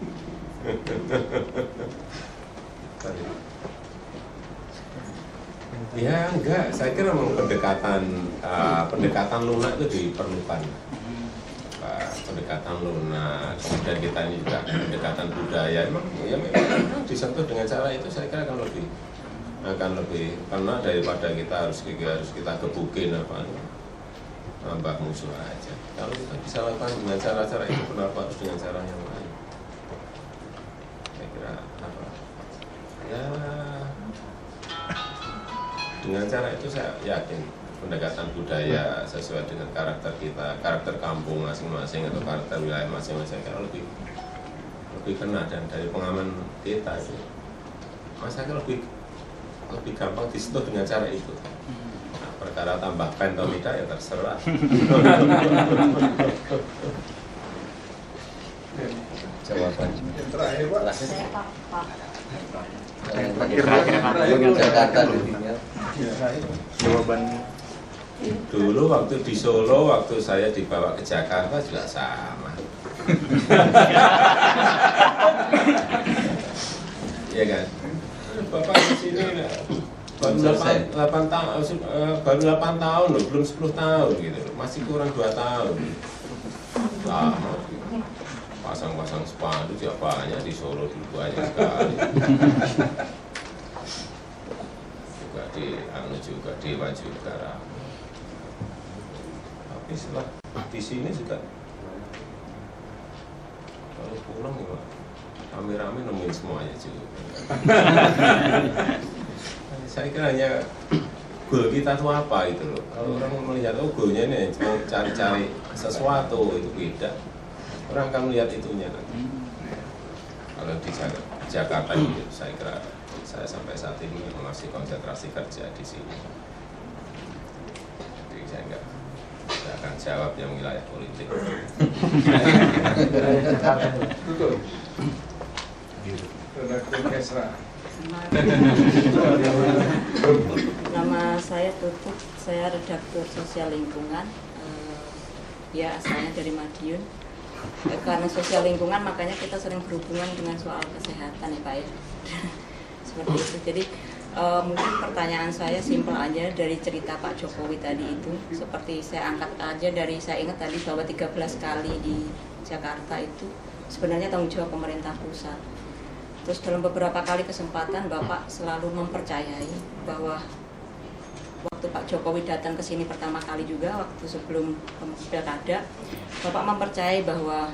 Ya enggak, saya kira memang pendekatan lunak itu diperlukan. Pendekatan lunak, kemudian kita ini juga pendekatan budaya. Memang disentuh dengan cara itu saya kira akan lebih karena daripada kita harus kita gebukin nambah musuh aja. Kalau kita bisa lakukan dengan cara-cara itu, kenapa harus dengan cara yang lain? Saya kira ya dengan cara itu saya yakin pendekatan budaya sesuai dengan karakter kita, karakter kampung masing-masing atau karakter wilayah masing-masing, kalau lebih kena, dan dari pengaman kita itu masyarakat lebih gampang disentuh dengan cara itu. Nah, perkara tambah pen atau tidak ya terserah. Jawaban Yang terakhir Pak. Saya Pak. Jakarta Jawaban Dulu waktu di Solo, waktu saya dibawa ke Jakarta juga sama. Iya kan? Bapak di sini baru 8 tahun loh, belum 10 tahun gitu loh. Masih kurang 2 tahun. Lama. Pasang-pasang spanduk juga banyak di Solo dulu, banyak sekali. juga Dewa juga. Tapi setelah di sini juga kalau pulang ya rame-rame nemuin semuanya juga. Saya kira hanya goal kita tuh apa itu loh. Kalau orang melihat goalnya ini cuma cari-cari sesuatu, itu beda. Orang akan melihat itunya nanti. Kalau di Jakarta itu saya kira saya sampai saat ini masih konsentrasi kerja di sini. Jadi saya enggak akan jawab yang wilayah politik. Tutup. Redaktur Kesra. Nama saya Tutut, saya redaktur sosial lingkungan. Ya asalnya dari Madiun. Karena sosial lingkungan makanya kita sering berhubungan dengan soal kesehatan ya Pak ya. Seperti itu. Jadi mungkin pertanyaan saya simpel aja dari cerita Pak Jokowi tadi itu. Seperti saya angkat aja dari saya ingat tadi bahwa 13 kali di Jakarta itu sebenarnya tanggung jawab pemerintah pusat. Terus dalam beberapa kali kesempatan Bapak selalu mempercayai bahwa waktu Pak Jokowi datang ke sini pertama kali juga waktu sebelum pilkada, Bapak mempercayai bahwa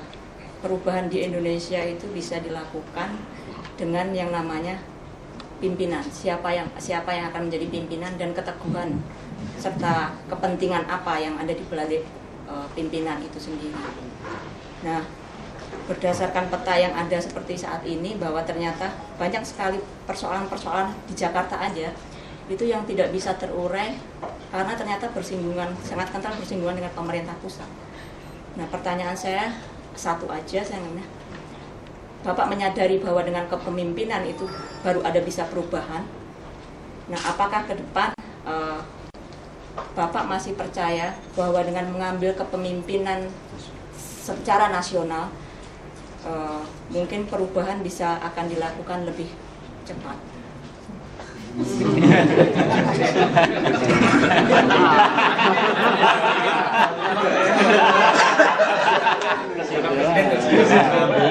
perubahan di Indonesia itu bisa dilakukan dengan yang namanya pimpinan. Siapa yang akan menjadi pimpinan dan keteguhan serta kepentingan apa yang ada di balik pimpinan itu sendiri. Nah, berdasarkan peta yang ada seperti saat ini bahwa ternyata banyak sekali persoalan-persoalan di Jakarta aja itu yang tidak bisa terurai karena ternyata sangat kental bersinggungan dengan pemerintah pusat. Nah, pertanyaan saya satu aja sayangnya. Bapak menyadari bahwa dengan kepemimpinan itu baru ada bisa perubahan. Nah, apakah ke depan Bapak masih percaya bahwa dengan mengambil kepemimpinan secara nasional mungkin perubahan bisa akan dilakukan lebih cepat?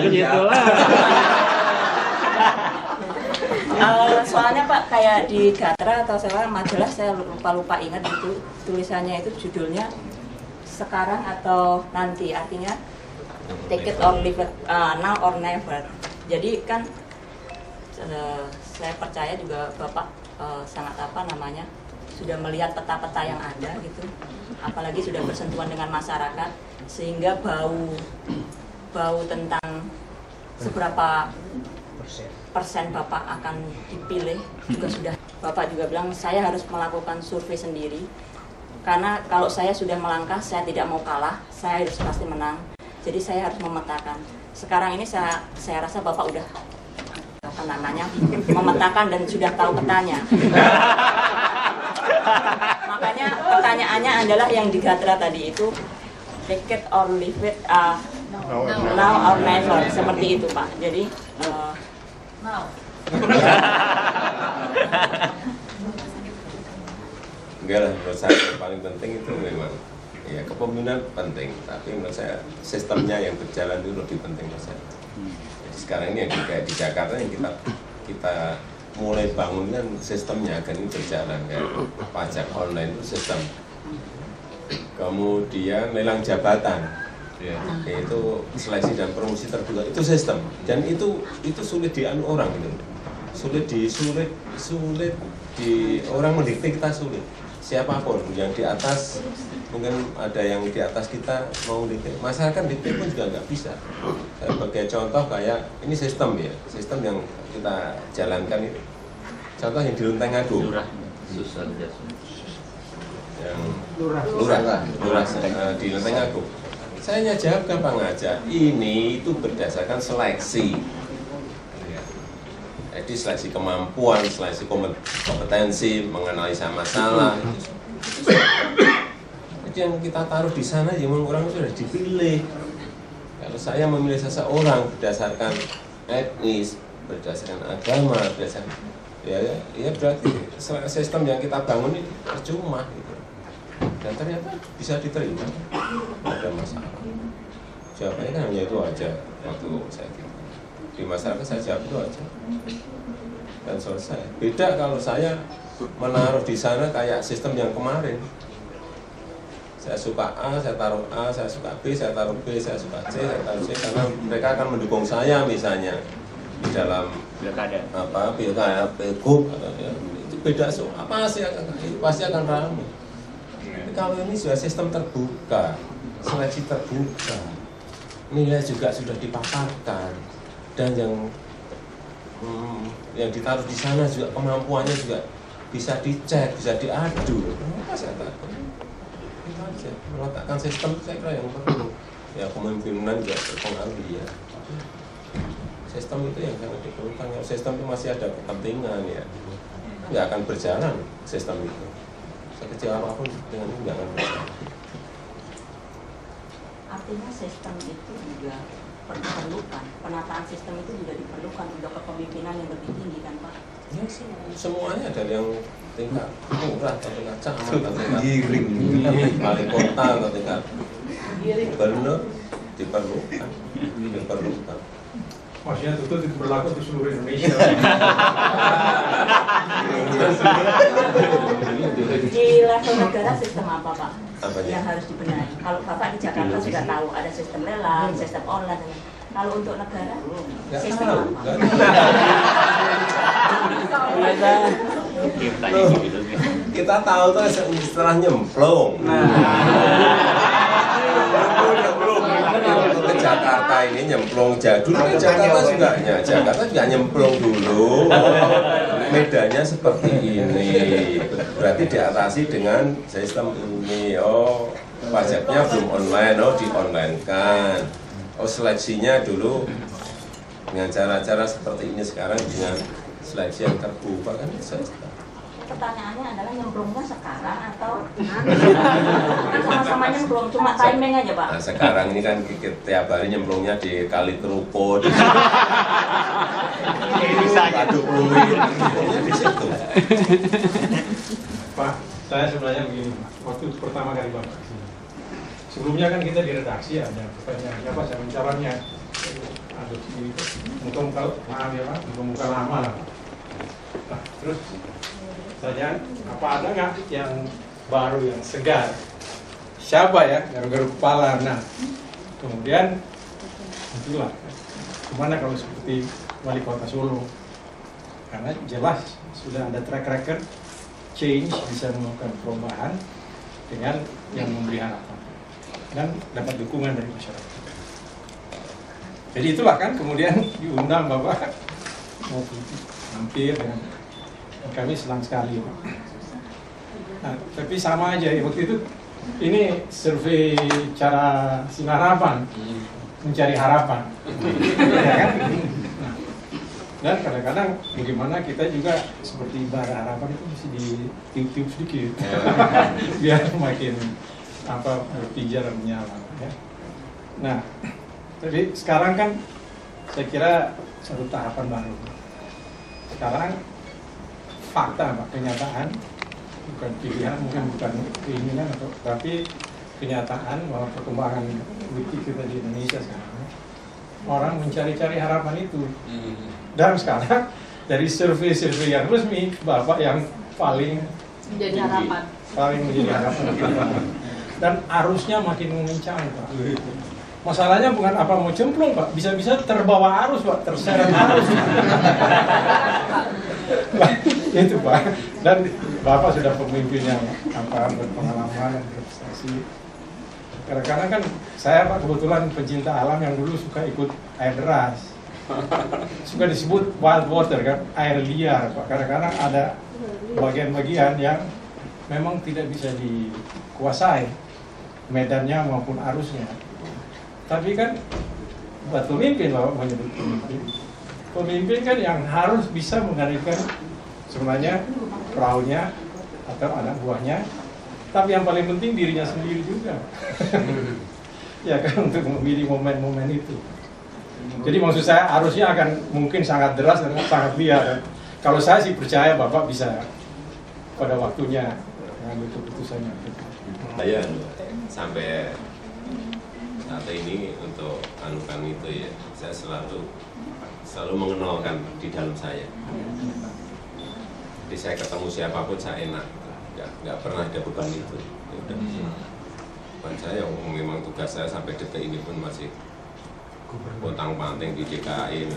Begitulah. Soalnya Pak, kayak di Gatra atau saya majalah saya lupa ingat itu tulisannya itu judulnya sekarang atau nanti, artinya take it or leave it, now or never. Jadi kan saya percaya juga Bapak sangat sudah melihat peta-peta yang ada gitu, apalagi sudah bersentuhan dengan masyarakat, sehingga bau tentang seberapa persen Bapak akan dipilih juga sudah. Bapak juga bilang saya harus melakukan survei sendiri, karena kalau saya sudah melangkah saya tidak mau kalah, saya harus pasti menang. Jadi saya harus memetakan. Sekarang ini saya rasa Bapak udah memetakan dan sudah tahu petanya. Makanya pertanyaannya adalah yang di Gatra tadi itu take it or leave it, now or never, seperti itu Pak. Jadi now. Enggak lah, menurut saya yang paling penting itu memang ya kepemimpinan penting, tapi menurut saya sistemnya yang berjalan itu lebih penting menurut saya. Jadi sekarang ini yang kayak di Jakarta yang kita mulai bangunkan sistemnya agar ini berjalan, kayak pajak online itu sistem, kemudian lelang jabatan, yaitu seleksi dan promosi terbuka itu sistem, dan itu sulit dianu orang gitu, sulit di orang mendikte kita sulit. Siapapun yang di atas, mungkin ada yang di atas kita mau dikte, masyarakat dikte pun juga nggak bisa. Sebagai contoh kayak ini sistem ya, sistem yang kita jalankan ini. Contoh yang di Lenteng Agung, yang lurah di Lenteng Agung. Saya hanya jawab gampang aja, ini itu berdasarkan seleksi. Jadi seleksi kemampuan, seleksi kompetensi, menganalisa masalah. Jadi yang kita taruh di sana, ya orang itu sudah dipilih. Kalau saya memilih seseorang berdasarkan etnis, berdasarkan agama, berdasarkan ya berarti sistem yang kita bangun ini percuma gitu. Dan ternyata bisa diterima, ada masalah. Jawabannya kan hanya itu aja waktu saya gitu. Di masyarakat saya jawab itu aja dan selesai. Beda kalau saya menaruh di sana kayak sistem yang kemarin, saya suka A, saya taruh A, saya suka B, saya taruh B, saya suka C, saya taruh C, karena mereka akan mendukung saya misalnya di dalam pilkada, pilgub, itu beda pasti akan ramai. Tapi kalau ini sudah sistem terbuka, seleksi terbuka, nilai juga sudah dipaparkan, dan yang ditaruh di sana juga kemampuannya juga bisa dicek, bisa diadu. Kenapa saya takut? Itu aja, meletakkan sistem saya kira yang perlu. Ya kepemimpinan juga berpengaruh ya. Sistem itu yang sangat diperlukan. Kalau sistem itu masih ada kepentingan ya, nggak akan berjalan sistem itu. Sekecil apapun dengan ini nggak akan berjalan. Artinya sistem itu juga diperlukan, penataan sistem itu juga diperlukan untuk kepemimpinan yang lebih tinggi kan Pak? Ya, semuanya dari yang tingkat lurah atau tingkat camat atau tingkat wali kota atau tingkat gubernur diperlukan. Maksudnya itu berlaku untuk seluruh Indonesia. Di level negara sistem apa Pak? Yang harus dibenahi? Kalau Bapak di Jakarta sudah tahu ada sistem lelang, sistem online. Kalau untuk negara, sistem apa? Kita tahu tuh istilah nyemplung. Ke Jakarta ini nyemplung dulu ke Jakarta juga nyemplung dulu. Medannya seperti ini, berarti diatasi dengan sistem ini. Oh, pajaknya belum online, oh di online kan. Oh, seleksinya dulu dengan cara-cara seperti ini, sekarang dengan seleksi yang terbuka kan bisa. Pertanyaannya adalah nyemplungnya sekarang atau sama-sama nyemplung, cuma timing aja Pak? Nah, sekarang ini kan tiap hari nyemplungnya di Kali Kerukut, Waduk Pluit, di situ. Pak, saya sebenarnya begini, waktu pertama kali Bapak kesini. Sebelumnya kan kita di redaksi ada pertanyaan, siapa saya mencarannya? Ada muka-muka, maaf ya Pak, muka-muka lama lah Pak. Nah, terus pertanyaan, apa ada nggak yang baru, yang segar? Siapa ya garuk-garuk kepala? Nah, kemudian itulah gimana kalau seperti wali kota Solo, karena jelas sudah ada track record change, bisa melakukan perubahan dengan yang memberi harapan dan dapat dukungan dari masyarakat. Jadi itulah kan kemudian diundang Bapak mau hampir dengan kami senang sekali Pak. Nah, tapi sama aja waktu itu ini survei cara Sinar Harapan, mencari harapan, ya kan? Nah, dan kadang-kadang bagaimana kita juga seperti bara harapan itu mesti ditiup-tiup sedikit, biar makin berpijar dan menyala. Ya. Nah, jadi sekarang kan saya kira satu tahapan baru. Sekarang fakta, Pak, kenyataan, bukan pilihan, mungkin bukan keinginan, tapi kenyataan bahwa perkembangan politik kita di Indonesia sekarang, orang mencari-cari harapan itu. Dan sekarang dari survei-survei yang resmi, Bapak yang paling menjadi harapan. Paling menjadi harapan. Dan arusnya makin mengencang, Pak. Masalahnya bukan apa mau cemplung, Pak, bisa-bisa terbawa arus, Pak, terseret arus. Itu, Pak. Dan Bapak sudah pemimpin yang berpengalaman dan berprestasi. Kadang-kadang kan saya, Pak, kebetulan pencinta alam yang dulu suka ikut air deras. Suka disebut wild water, kan, air liar, Pak. Kadang-kadang ada bagian-bagian yang memang tidak bisa dikuasai, medannya maupun arusnya. Tapi kan buat pemimpin, Bapak menyebut pemimpin. Pemimpin kan yang harus bisa mengendalikan sebenarnya perahunya atau anak buahnya. Tapi yang paling penting dirinya sendiri juga. Ya kan, untuk memilih momen-momen itu. Jadi maksud saya arusnya akan mungkin sangat deras dan sangat liar. Kalau saya sih percaya Bapak bisa pada waktunya mengambil keputusannya. Saya sampai saat ini untuk anukan itu ya, saya selalu mengenalkan di dalam saya. Jadi saya ketemu siapapun saya enak, nggak pernah ada beban itu. Ya udah, beban saya memang tugas saya sampai detik ini pun masih pontang-panting di DKI.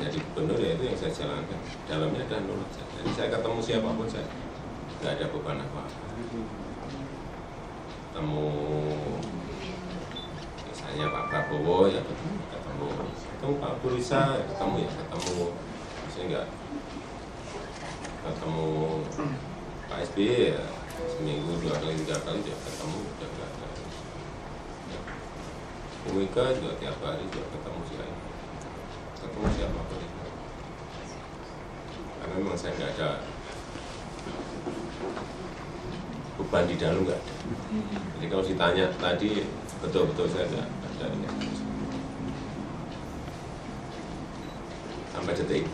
Jadi gubernur ya itu yang saya jalankan. Dalamnya ada nurut saja. Jadi saya ketemu siapapun saya nggak ada beban apa-apa. Ketemu misalnya Pak Prabowo ya ketemu Pak Burisa ya ketemu maksudnya enggak ketemu Pak SBY ya seminggu 2 kali 3 kali ya ketemu udah enggak ada. Bu Mega juga tiap hari juga ketemu siapapun itu. Karena memang saya enggak ada beban di dalam, enggak ada. Jadi kalau ditanya tadi betul-betul saya enggak ada ini. Sampai detik ini.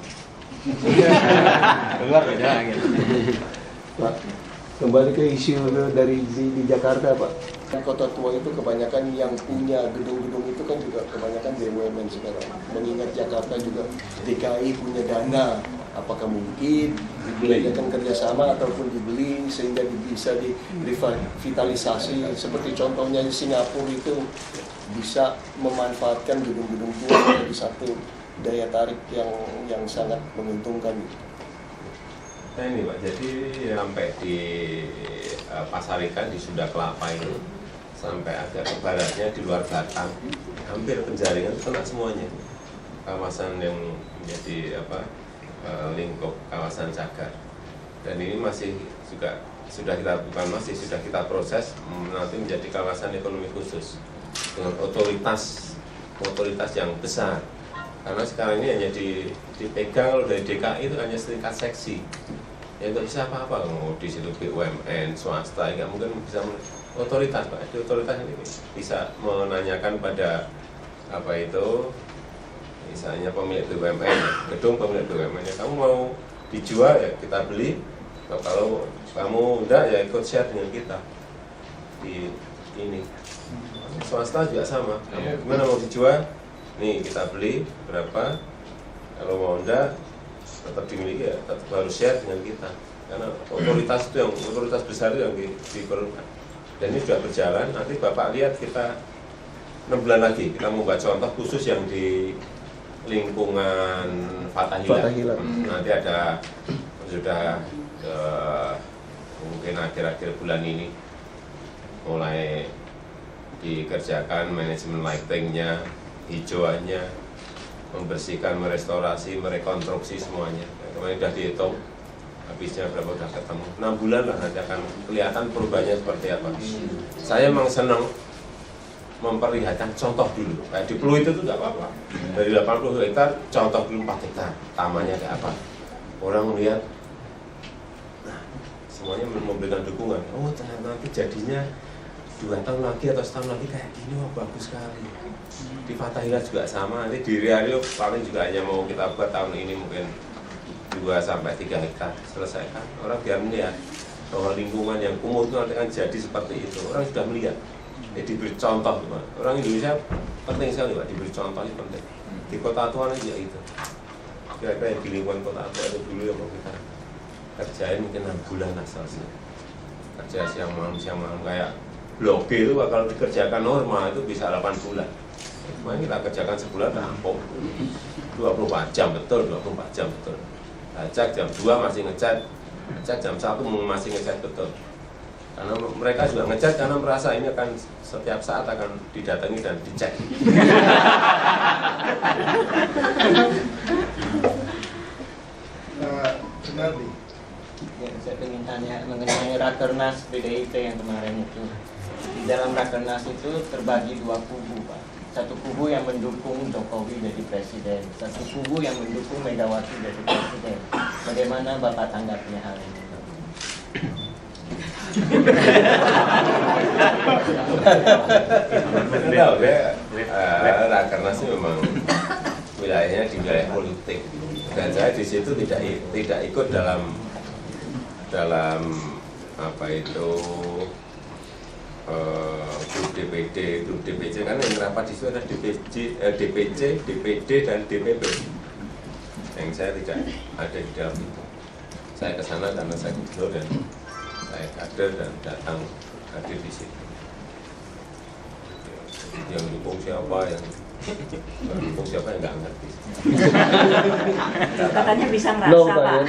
Keluar beda gitu. Pak, kembali ke isu dari di Jakarta, Pak. Kota tua itu kebanyakan yang punya gedung-gedung itu kan juga kebanyakan BUMN sekarang. Mengingat Jakarta juga DKI punya dana, apakah mungkin dilakukan kerjasama ataupun dibeli sehingga bisa direvitalisasi seperti contohnya di Singapura itu bisa memanfaatkan gedung-gedung tua menjadi satu daya tarik yang sangat menguntungkan. Nah ini Pak, jadi sampai di Pasar Ikan di Sunda Kelapa itu sampai agak ke baratnya di luar Batang, hampir penjaringan itu kena semuanya. Kawasan yang menjadi lingkup kawasan cagar. Dan ini masih juga sudah kita proses nanti menjadi kawasan ekonomi khusus dengan otoritas yang besar. Karena sekarang ini hanya dipegang dari DKI itu hanya setingkat seksi. Ya nggak bisa apa-apa, mau di situ BUMN, swasta, nggak mungkin bisa otoritas, Pak. Di otoritas ini bisa menanyakan pada misalnya pemilik BUMN, gedung pemilik BUMN, ya kamu mau dijual ya kita beli, kalau kamu enggak ya ikut share dengan kita di ini. Swasta juga sama, kamu gimana mau dijual? Nih kita beli berapa, kalau mau enggak tetap dimiliki ya tetap harus share dengan kita, karena otoritas besar itu yang diperlukan. Dan ini sudah berjalan. Nanti Bapak lihat kita 6 bulan lagi kita membuat contoh khusus yang di lingkungan Fathahillah. Nanti ada sudah mungkin akhir-akhir bulan ini mulai dikerjakan manajemen lightingnya, hijauannya, membersihkan, merestorasi, merekonstruksi semuanya. Kemarin sudah dihitung habisnya berapa, sudah ketemu 6 bulan lah, nanti akan kelihatan perubahannya seperti apa. Saya memang senang memperlihatkan contoh dulu. Kayak di Pluit itu tidak apa-apa, dari 80 hektar contoh dulu 4 hektar tamannya kayak apa, orang melihat, nah semuanya memberikan dukungan. Oh ternyata nanti jadinya 2 tahun lagi atau setahun lagi kayak gini, wah bagus sekali. Di Fathahillah juga sama, nanti di Riau paling juga hanya mau kita buat tahun ini mungkin 2-3 hektar selesaikan. Orang biar melihat bahwa lingkungan yang kumuh itu nanti akan jadi seperti itu. Orang sudah melihat, diberi contoh. Orang Indonesia penting sekali Pak, diberi contoh itu penting. Di kota tua aja itu. Kira-kira di lingkungan kota tua itu dulu yang mau kita kerjain mungkin 6 bulan asal sih. Kerja siang malam kayak Blok G itu kalau dikerjakan normal itu bisa 8 bulan. Kemarin kita kerjakan sebulan rampung. 24 jam betul, 24 jam betul. Cek jam 2 masih ngecat, cek jam 1 masih ngecat betul. Karena mereka juga ngecat karena merasa ini akan setiap saat akan didatangi dan dicek. Benar nih. Ya, saya ingin tanya mengenai Rakernas PDIP yang kemarin itu. Di dalam Rakernas itu terbagi 2 kubu, Pak. Satu kubu yang mendukung Jokowi jadi presiden, satu kubu yang mendukung Megawati jadi presiden. Bagaimana Bapak tanggapnya hal ini? Tahu ya, Rakernas itu memang wilayahnya di wilayah politik, dan saya di situ tidak ikut dalam apa itu grup DPD, grup DPC, karena yang rapat di situ ada DPC, DPD dan DPP. Yang saya tidak ada di dalam itu. Saya ke sana karena saya gubernur dan saya kader dan datang hadir di situ. Yang dukung siapa, yang nggak ngerti. Katanya bisa ngerasa Pak.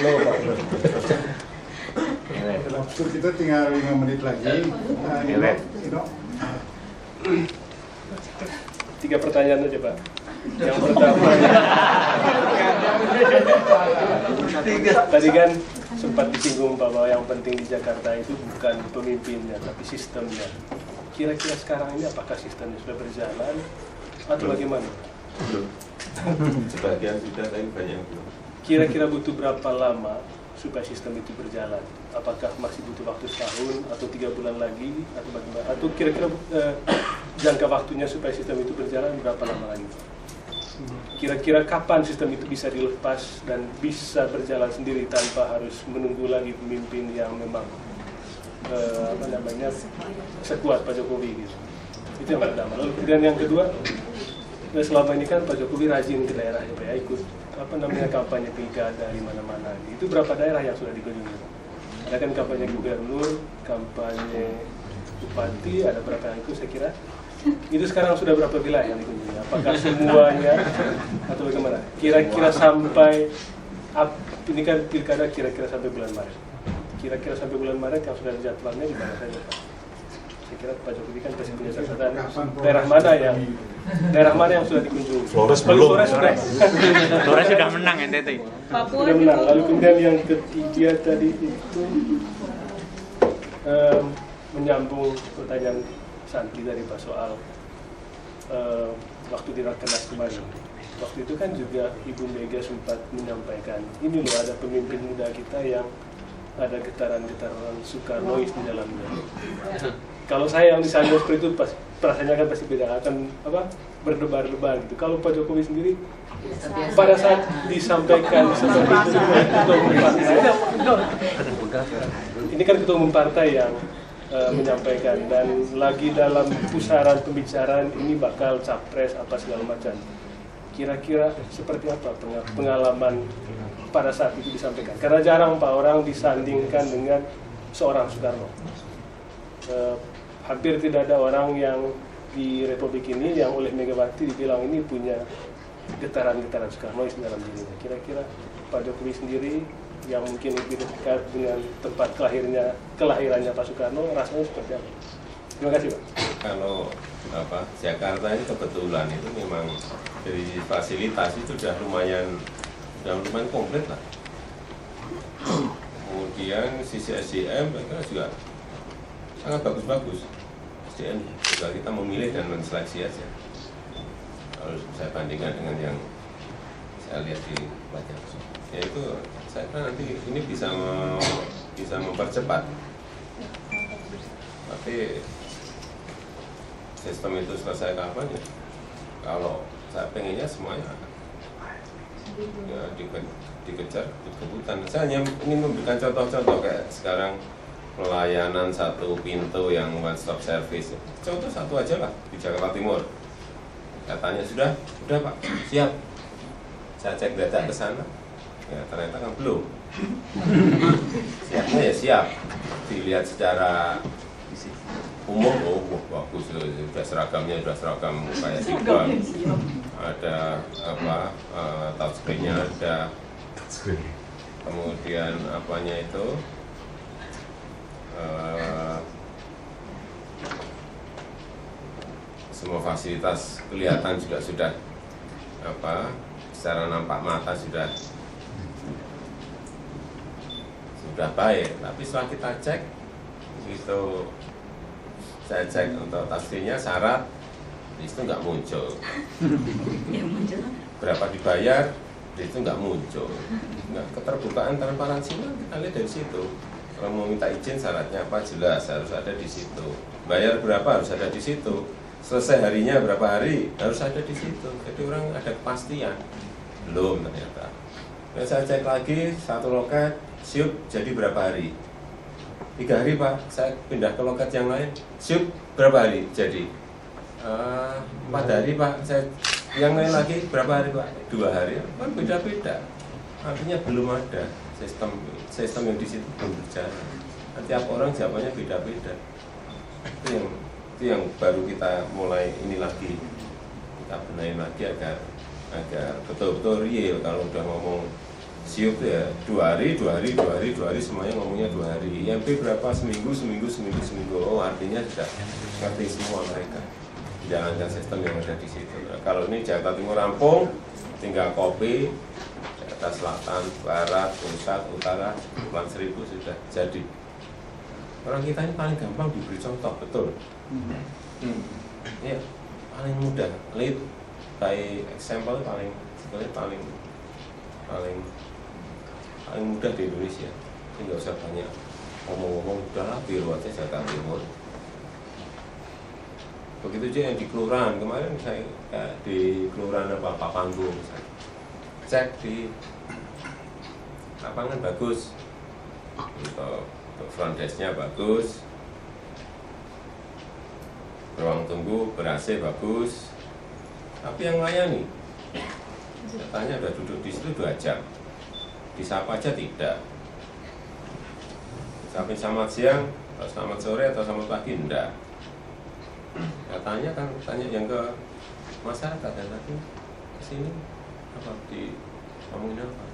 Waktu kita tinggal 5 menit lagi. Tiga pertanyaan aja Pak. Yang pertama, tadi kan sempat disinggung Pak bahwa yang penting di Jakarta itu bukan pemimpinnya tapi sistemnya. Kira-kira sekarang ini apakah sistemnya sudah berjalan atau bagaimana? Sebagian sudah, tapi banyak belum. Kira-kira butuh berapa lama supaya sistem itu berjalan? Apakah masih butuh waktu setahun atau 3 bulan lagi atau bagaimana? Atau kira-kira jangka waktunya supaya sistem itu berjalan berapa lama lagi? Kira-kira kapan sistem itu bisa dilepas dan bisa berjalan sendiri tanpa harus menunggu lagi pemimpin yang memang sekuat Pak Jokowi gitu? Itu yang pertama. Lalu kemudian yang kedua, selama ini kan Pak Jokowi rajin ke daerah ya, ikut kampanye pilkada di mana-mana. Itu berapa daerah yang sudah dikunjungi? Ada kan kampanye gubernur, kampanye bupati, ada berapa yang ikut saya kira. Itu sekarang sudah berapa wilayah yang dikunjungi? Apakah semuanya atau bagaimana? Kira-kira sampai ini kan pilkada kira-kira sampai bulan Maret. Kira-kira sampai bulan Maret yang sudah dijadwalnya di mana saja Pak? Saya kira Pak Jokowi kan pasti punya catatan daerah mana yang sudah dikunjungi. Flores belum. Flores sudah menang NTT. Sudah menang. Lalu kemudian yang ketiga tadi itu menyambung pertanyaan Santi tadi Pak soal waktu di Rakernas kemarin. Waktu itu kan juga Ibu Mega sempat menyampaikan, ini loh ada pemimpin muda kita yang ada getaran-getaran Soekarnois di dalamnya. Kalau saya yang disandung seperti itu, perasaannya kan pasti beda, akan berdebar-debar gitu. Kalau Pak Jokowi sendiri, pada saat disampaikan seperti itu, ketua umum partai, ini kan ketua umum partai yang menyampaikan, dan lagi dalam pusaran pembicaraan ini bakal capres apa segala macam. Kira-kira seperti apa pengalaman pada saat itu disampaikan? Karena jarang Pak orang disandingkan dengan seorang Soekarno. Hampir tidak ada orang yang di Republik ini yang oleh Megawati dibilang ini punya getaran-getaran Soekarnois dalam dirinya. Kira-kira Pak Jokowi sendiri yang mungkin lebih dekat dengan tempat kelahirannya Pak Soekarno, rasanya seperti apa? Terima kasih Pak. Kalau Jakarta ini kebetulan itu memang dari fasilitas itu sudah lumayan komplit lah. Kemudian sisi SDM mereka juga sangat bagus-bagus. SDM juga kita memilih dan menseleksi aja. Kalau saya bandingkan dengan yang saya lihat di wajah, ya itu saya kira nanti ini bisa mempercepat. Tapi sistem itu selesai kapan ya? Kalau saya pengennya semuanya ya dikejar kebutuhan. Saya hanya ingin memberikan contoh-contoh kayak sekarang pelayanan satu pintu yang one stop service. Contoh satu aja lah di Jakarta Timur. Katanya sudah Pak, siap. Saya cek data ke sana, ya ternyata kan belum. Siapnya ya siap. Dilihat secara umum, bagus, sudah seragamnya sudah seragam kayak Sipa. Ada touchscreen-nya ada. Kemudian apanya itu? Semua fasilitas kelihatan juga sudah secara nampak mata sudah baik, tapi setelah kita cek itu, saya cek untuk touchscreen-nya syarat itu nggak muncul. Berapa dibayar itu nggak muncul. Nggak, keterbukaan transparansinya kita lihat dari situ. Kalau mau minta izin syaratnya apa jelas harus ada di situ. Bayar berapa harus ada di situ. Selesai harinya berapa hari harus ada di situ. Jadi orang ada kepastian. Belum ternyata. Nah, saya cek lagi satu loket siup jadi berapa hari? 3 hari Pak. Saya pindah ke loket yang lain siup berapa hari? Jadi 4 hari Pak. Saya yang lain lagi berapa hari Pak? 2 hari. Kan beda-beda. Artinya belum ada sistem yang di situ belum berjalan. Tiap orang jawabannya beda-beda. Itu yang baru kita mulai ini lagi, kita benahin lagi agar betul-betul real. Kalau udah ngomong siup ya 2 hari semuanya ngomongnya 2 hari. IMP berapa? Seminggu. Oh, artinya sudah ngerti semua mereka jalankan sistem yang ada di situ. Nah, kalau ini Jakarta Timur rampung, tinggal copy Jakarta Selatan, Barat, Pusat, Utara, Kepulauan Seribu sudah jadi. Orang kita ini paling gampang diberi contoh, betul. Ya, paling mudah. Lead by example paling mudah di Indonesia. Ini nggak usah banyak ngomong-ngomong, udahlah biru aja Jakarta Timur. Begitu aja yang di kelurahan. Kemarin saya di kelurahan Papanggo misalnya, cek di lapangan bagus, untuk front desk-nya bagus, ruang tunggu ber-AC bagus, tapi yang melayani katanya udah duduk di situ 2 jam, disapa aja tidak, sampai selamat siang atau selamat sore atau selamat pagi enggak. Katanya kan tanya yang ke masyarakat dan tadi kesini apa di ngomongin apa?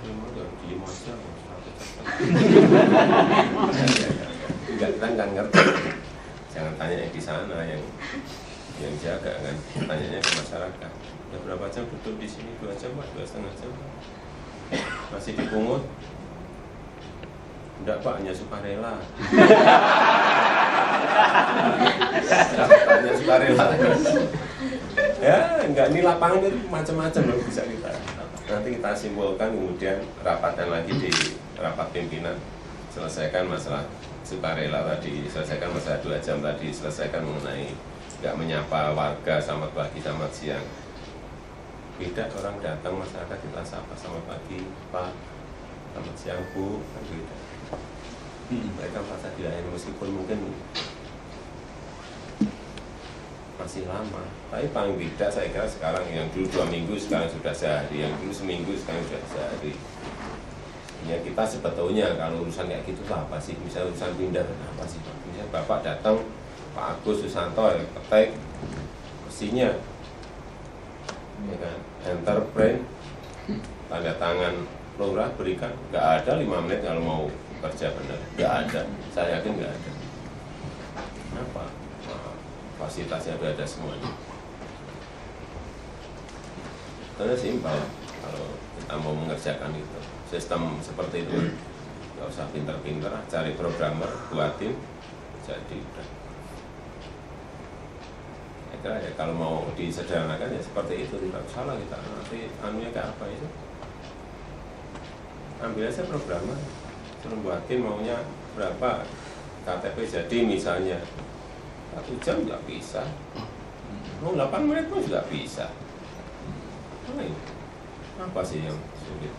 Diem aja, enggak, kita nggak ngerti. Jangan tanya yang di sana, yang jaga kan, tanyanya ke masyarakat. Udah berapa jam duduk di sini? 2 jam Pak, 2,5 jam. Masih dipungut? Enggak Pak, hanya sukarela. Hanya sukarela. Ya, enggak, ini lapangan itu macam-macam loh bisa kita. Nanti kita simpulkan, kemudian rapatkan lagi di rapat pimpinan, selesaikan masalah sukarela tadi, selesaikan masalah 2 jam tadi, selesaikan mengenai nggak menyapa warga selamat pagi, selamat siang. Beda orang datang masyarakat kita sapa selamat pagi Pak, selamat siang Bu, kan beda. Mereka merasa dilayani meskipun mungkin masih lama. Tapi paling tidak saya kira sekarang yang dulu 2 minggu sekarang sudah sehari, yang dulu seminggu sekarang sudah sehari. Ya kita sebetulnya kalau urusan kayak gitu apa sih? Misalnya urusan pindah apa sih? Misalnya Bapak datang, Pak Agus Susanto ya ketik mestinya, ya kan? Enter print, tanda tangan lurah berikan. Nggak ada 5 menit kalau mau kerja benar. Nggak ada. Saya yakin nggak ada. Kenapa? Fasilitasnya sudah ada semuanya. Karena simpel kalau kita mau mengerjakan itu. Sistem seperti itu nggak usah pinter-pinter, cari programmer, buatin, jadi udah. Ya kira ya kalau mau disederhanakan ya seperti itu, tidak salah kita nanti anunya kayak apa itu. Ambil aja programmer, suruh buatin maunya berapa KTP jadi misalnya 1 jam nggak bisa, mau 8 menit pun juga bisa. Apa sih yang sulit?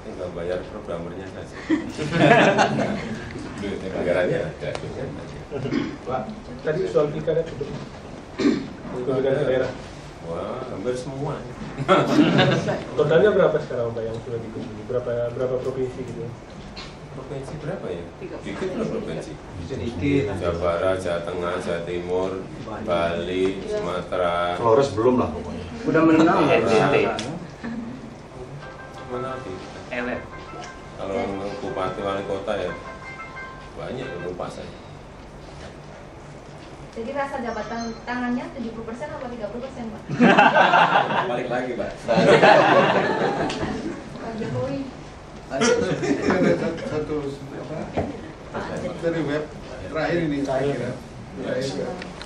Tinggal bayar programmernya saja. Anggarannya ada. Pak, tadi soal pilkada itu daerah. Wah, hampir semua. Totalnya berapa sekarang Pak yang sudah dikunjungi? Berapa provinsi gitu? Provinsi berapa ya? Dikit loh provinsi. Sedikit. Jawa Barat, Jawa Tengah, Jawa Timur, Bali, Sumatera. Flores belum lah pokoknya. Udah menang NTT. Mana lagi? Kalau bupati wali kota ya banyak, lupa saya. Jadi rasa jabatan tangannya 70% atau 30%, Pak? Balik lagi, Pak. Pak Jokowi. Satu dari web terakhir ini terakhir.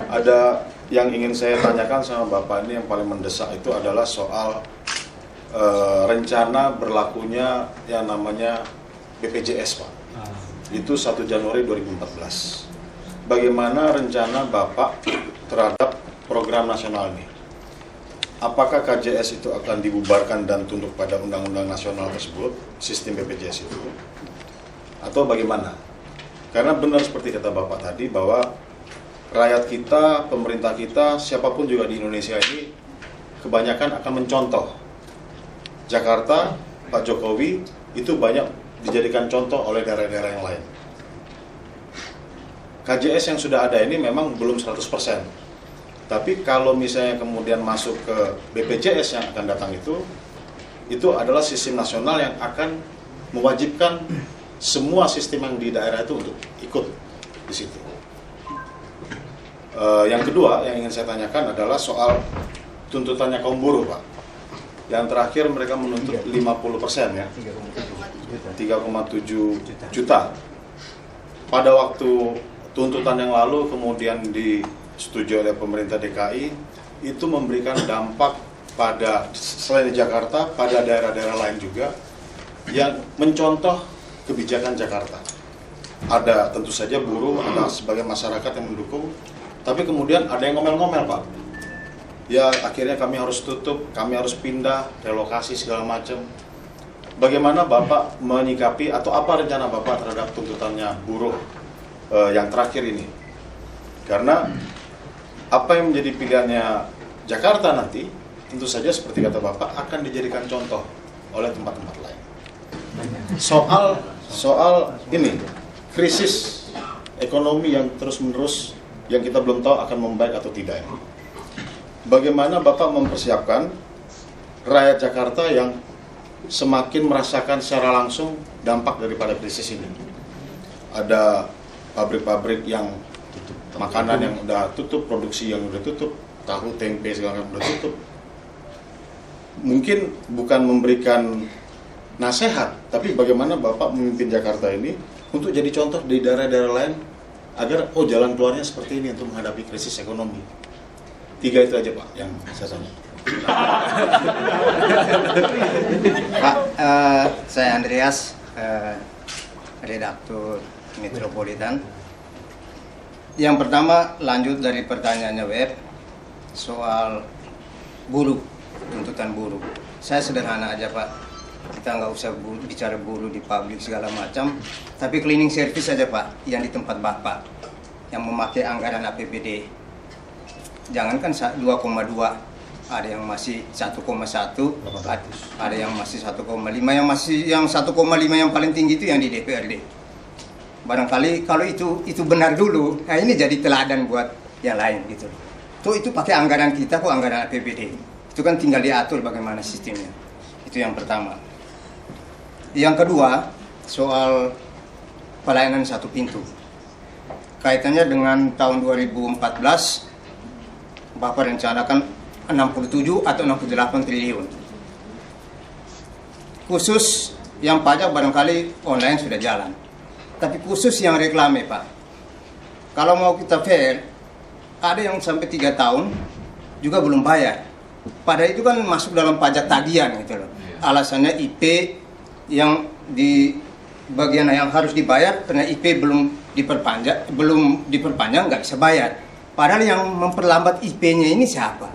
Ada yang ingin saya tanyakan sama Bapak ini yang paling mendesak itu adalah soal rencana berlakunya yang namanya BPJS, Pak. Itu 1 Januari 2014. Bagaimana rencana Bapak terhadap program nasional ini? Apakah KJS itu akan dibubarkan dan tunduk pada undang-undang nasional tersebut, sistem BPJS itu? Atau bagaimana? Karena benar seperti kata Bapak tadi bahwa rakyat kita, pemerintah kita, siapapun juga di Indonesia ini kebanyakan akan mencontoh Jakarta, Pak Jokowi itu banyak dijadikan contoh oleh daerah-daerah yang lain. KJS yang sudah ada ini memang belum 100%. Tapi kalau misalnya kemudian masuk ke BPJS yang akan datang itu adalah sistem nasional yang akan mewajibkan semua sistem yang di daerah itu untuk ikut di situ. Yang kedua yang ingin saya tanyakan adalah soal tuntutannya kaum buruh, Pak. Yang terakhir mereka menuntut 50% ya, 3,7 juta. Pada waktu tuntutan yang lalu kemudian disetujui oleh pemerintah DKI, itu memberikan dampak pada selain di Jakarta, pada daerah-daerah lain juga yang mencontoh kebijakan Jakarta. Ada tentu saja buruh, ada sebagai masyarakat yang mendukung, tapi kemudian ada yang ngomel-ngomel, Pak. Ya akhirnya kami harus tutup, kami harus pindah, relokasi segala macam. Bagaimana Bapak menyikapi atau apa rencana Bapak terhadap tuntutannya buruh yang terakhir ini? Karena apa yang menjadi pilihannya Jakarta nanti, tentu saja seperti kata Bapak akan dijadikan contoh oleh tempat-tempat lain. Soal ini, krisis ekonomi yang terus-menerus yang kita belum tahu akan membaik atau tidak ini. Bagaimana Bapak mempersiapkan rakyat Jakarta yang semakin merasakan secara langsung dampak daripada krisis ini? Ada pabrik-pabrik yang makanan yang udah tutup, produksi yang udah tutup, tahu, tempe segala macam udah tutup. Mungkin bukan memberikan nasihat, tapi bagaimana Bapak memimpin Jakarta ini untuk jadi contoh di daerah-daerah lain agar jalan keluarnya seperti ini untuk menghadapi krisis ekonomi. 3 itu aja Pak yang saya tanya. Pak, saya Andreas, redaktur Metropolitan. Yang pertama lanjut dari pertanyaannya web soal buruh, tuntutan buruh. Saya sederhana aja Pak, kita nggak usah bicara buruh di publik segala macam, tapi cleaning service aja Pak yang di tempat Bapak. yang memakai anggaran APBD. Jangankan 2,2, ada yang masih 1,1, ada yang masih 1,5, yang 1,5 yang paling tinggi itu yang di DPRD. Barangkali kalau itu benar dulu, nah ini jadi teladan buat yang lain gitu. Itu pakai anggaran kita kok, anggaran APBD. Itu kan tinggal diatur bagaimana sistemnya. Itu yang pertama. Yang kedua, soal pelayanan satu pintu. Kaitannya dengan tahun 2014, Bapak rencanakan 67 atau 68 triliun. Khusus yang pajak barangkali online sudah jalan. Tapi khusus yang reklame, Pak. Kalau mau kita fair, ada yang sampai 3 tahun juga belum bayar. Padahal itu kan masuk dalam pajak tagihan gitu loh. Alasannya IP yang di bagian yang harus dibayar karena IP belum diperpanjang nggak bisa bayar. Padahal yang memperlambat IP-nya ini siapa?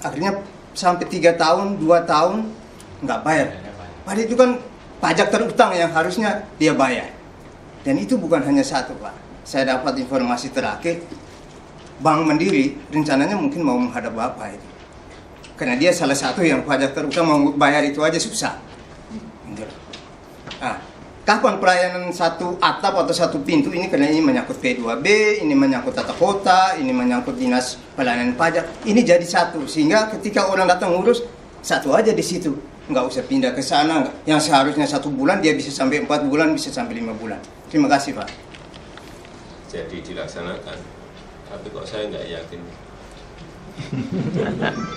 Akhirnya sampai 3 tahun, 2 tahun nggak bayar. Padahal itu kan pajak terutang yang harusnya dia bayar. Dan itu bukan hanya satu, Pak. Saya dapat informasi terakhir, Bank Mandiri rencananya mungkin mau menghadap Bapak itu. Karena dia salah satu yang pajak terutang, mau bayar itu aja susah. Nah, kapan pelayanan satu atap atau satu pintu ini, karena ini menyangkut P2B, ini menyangkut tata kota, ini menyangkut dinas pelayanan pajak, ini jadi satu, sehingga ketika orang datang ngurus satu aja di situ, nggak usah pindah ke sana. Yang seharusnya 1 bulan dia bisa sampai 4 bulan, bisa sampai 5 bulan. Terima kasih, Pak. Jadi dilaksanakan, tapi kok saya nggak yakin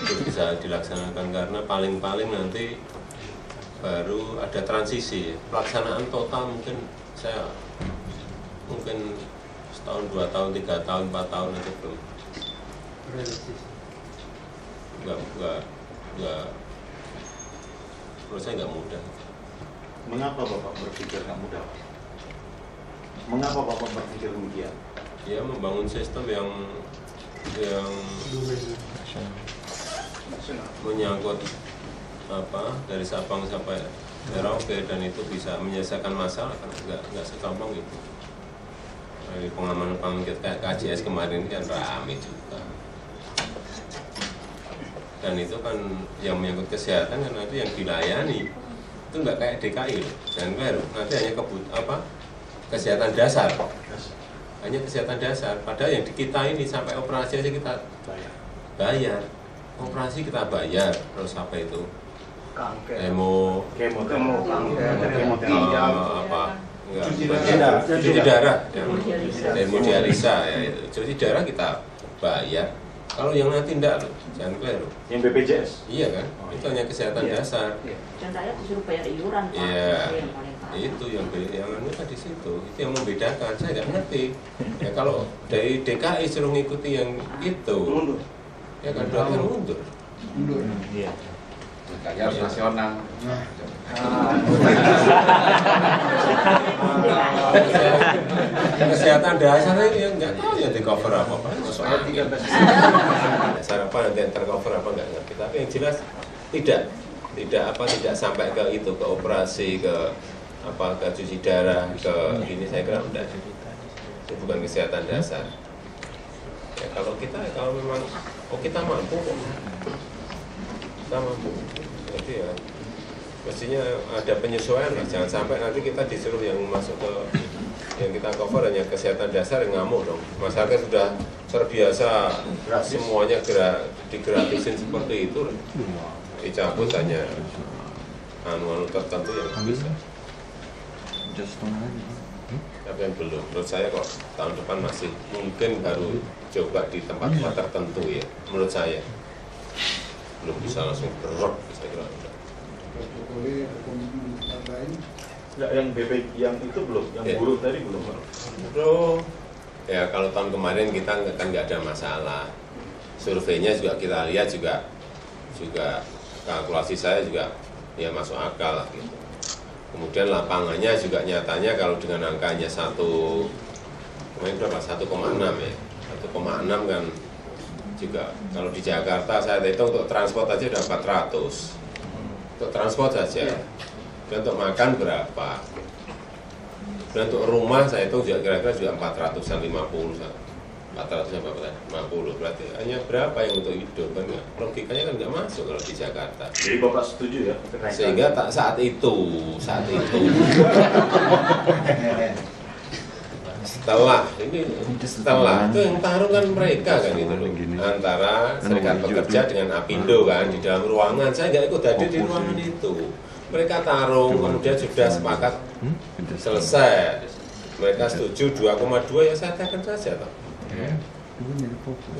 itu bisa dilaksanakan, karena paling-paling nanti baru ada transisi. Pelaksanaan total mungkin setahun, 2 tahun, 3 tahun, 4 tahun itu belum. Enggak, menurut saya nggak mudah. Mengapa Bapak berpikir nggak mudah? Mengapa Bapak berpikir demikian? Ya, membangun sistem yang menyangkut dari Sabang sampai Merauke, dan itu bisa menyelesaikan masalah, kan nggak segampang itu. Dari pengalaman kita kayak KJS kemarin kan ramai juga, dan itu kan yang menyangkut kesehatan kan nanti yang dilayani itu nggak kayak DKI loh, jangan baru nanti hanya kesehatan dasar, hanya kesehatan dasar. Padahal yang di kita ini sampai operasi aja kita bayar, operasi kita bayar, terus apa itu? Cuci darah, hemodialisa ya, itu cuci darah kita bayar. Kalau yang nanti enggak loh, jangan keliru. Yang BPJS? Iya kan, itu hanya kesehatan dasar. Dan saya disuruh bayar iuran, Pak. Iya, itu yang di situ, itu yang membedakan. Saya nggak ngerti. Ya kalau dari DKI suruh ngikuti yang itu, ya kan berarti mundur. Iya. Kayaknya harus nasional. Kesehatan dasar ini nggak tahu ya di cover apa soal dasar apa nanti tercover apa nggak ngerti. Tapi yang jelas tidak sampai ke itu, ke operasi, ke cuci darah, ke ini, saya kira enggak. Itu bukan kesehatan dasar. Ya kalau memang kita mampu kok. Kita mampu. Jadi ya mestinya ada penyesuaian lah, jangan sampai nanti kita disuruh yang masuk ke yang kita cover hanya kesehatan dasar, yang ngamuk dong. Masyarakat sudah terbiasa semuanya digratisin seperti itu, dicabut hanya anu tertentu yang bisa. Tapi yang belum, menurut saya kok tahun depan masih mungkin baru coba di tempat-tempat tertentu ya, menurut saya belum bisa langsung berok, saya kira. Yang BP yang itu belum, yang buruh tadi belum. Ya kalau tahun kemarin kita kan nggak ada masalah. Surveinya juga kita lihat juga kalkulasi saya juga ya masuk akal lah gitu. Kemudian lapangannya juga nyatanya kalau dengan angkanya kemarin berapa? 1,6 ya. 1,6 kan juga kalau di Jakarta saya hitung untuk transport aja udah 400. Untuk transport saja. Dan untuk makan berapa? Dan untuk rumah saya hitung juga kira-kira juga 450 berarti hanya berapa yang untuk hidup kan? Logikanya kan nggak masuk kalau di Jakarta. Jadi Bapak setuju ya? Sehingga saat itu setelah itu yang tarung kan mereka kan itu loh, antara Serikat Pekerja dengan Apindo kan di dalam ruangan. Saya nggak ikut hadir di ruangan itu. Mereka tarung, kemudian sudah sepakat selesai. Mereka setuju 2,2 ya saya katakan saja toh.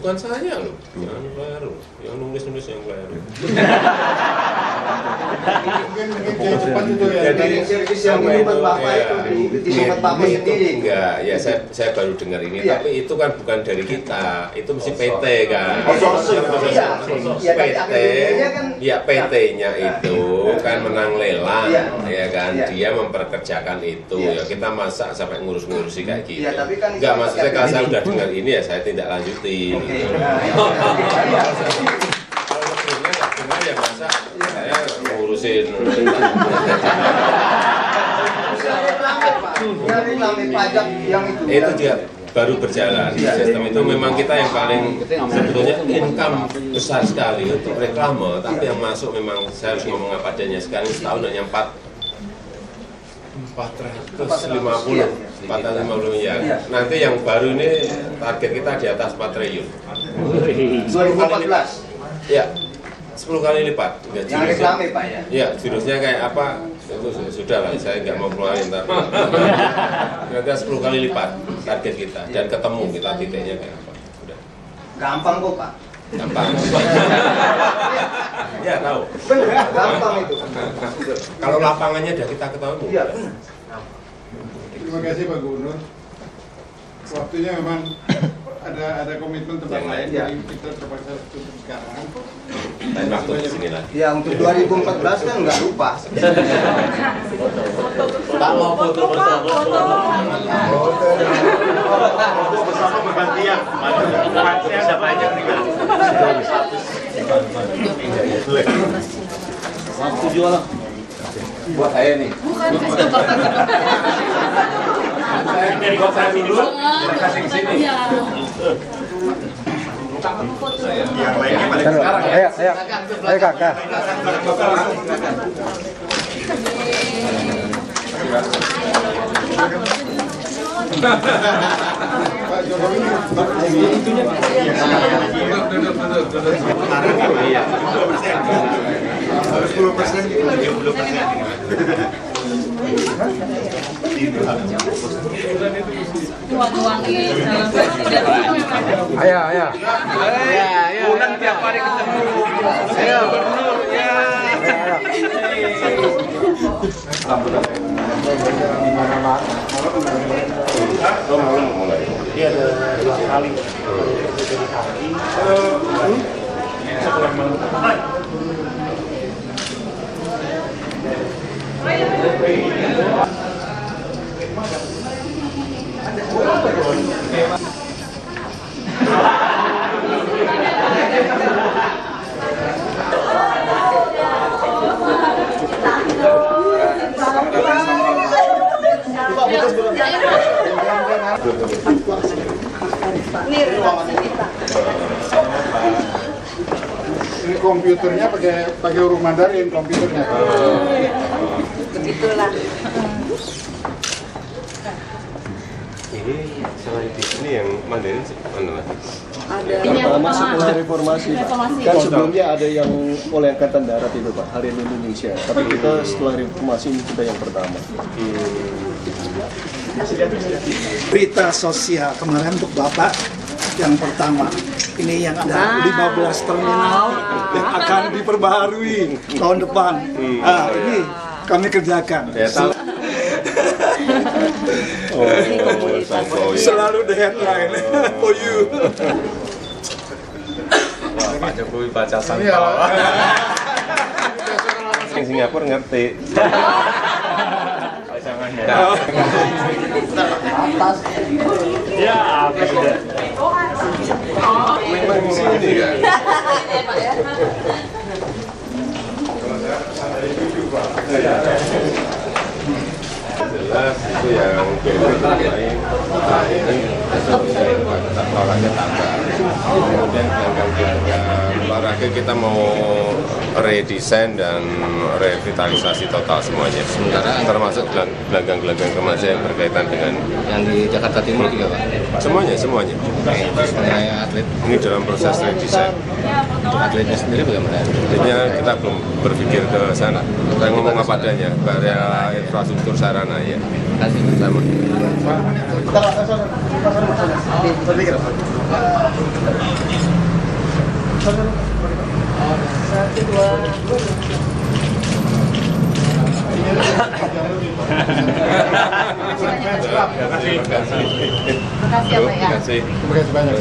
Bukan saya loh, yang keliru, yang nulis yang keliru. Enggak, ya saya baru dengar ini, tapi itu kan bukan dari kita, itu mesti PT kan. PT, ya PT-nya itu kan menang lelang, ya kan, dia memperkerjakan itu, ya kita masa sampai ngurus-ngurusi kayak gitu. Enggak, maksudnya kalau saya udah dengar ini ya saya tidak lanjutin. Kalau sebelumnya nggak dengar ya masa saya ngurusin. Itu juga baru berjalan. Sistem itu memang kita yang paling sebetulnya income besar sekali untuk reklame, tapi yang masuk memang saya harus ngomong apa adanya. Sekarang setahun hanya 450 miliar. Nanti yang baru ini target kita di atas 4 triliun. 2014. Ya, 10 kali lipat. Yang reklame Pak ya? Ya, jurusnya kayak apa? Itu sudah lah, saya nggak mau keluarin tapi kira-kira 10 kali lipat target kita dan ketemu kita titiknya kayak apa. Udah. Gampang kok Pak. Gampang. Ya tahu. Gampang itu. Kalau lapangannya udah kita ketahui. Iya. Terima kasih Pak Gubernur. Waktunya memang ada komitmen tempat lain, jadi kita terpaksa tutup sekarang. Lain waktu di sini lagi. Ya untuk 2014 kan nggak lupa. Tak mau foto bersama. Foto bersama bergantian. Bisa banyak nih kan. Waktu jualan. Buat saya nih. Dari kota dulu, kasih ke sini. Yang lainnya balik sekarang ya. Ayo kakak. Pak Jokowi Iya. 30%. Ayo. Pulang tiap hari ketemu. Ayo, Gubernur ya. Dia ada 2 kali. Setelah ini komputernya pakai huruf Mandarin komputernya. Begitulah. Ini selain di sini yang Mandarin mana lagi? Ada masuk oleh reformasi, Pak. Kan sebelumnya ada yang oleh Angkatan Darat itu Pak, Harian Indonesia. Tapi kita setelah reformasi ini kita yang pertama. Berita sosial kemarin untuk Bapak yang pertama. Ini yang ada 15 terminal yang akan diperbaharui tahun depan. Ini kami kerjakan. Selalu the headline for you. Pak Jokowi baca sampel. Yang Singapura ngerti. Ya, apa sudah? Memang di sini kan. Jelas itu yang olahraga tambah. Kemudian gelanggang olahraga kita mau redesain dan revitalisasi total semuanya. Sementara termasuk gelanggang-gelanggang remaja yang berkaitan dengan yang di Jakarta Timur juga Pak? Semuanya. Mengenai atlet? Ini dalam proses redesain. Untuk atletnya sendiri bagaimana? Atletnya kita belum berpikir ke sana. Kita ngomong apa adanya, karya infrastruktur sarana ya. Sama. Terima kasih ya Pak ya. Terima kasih banyak.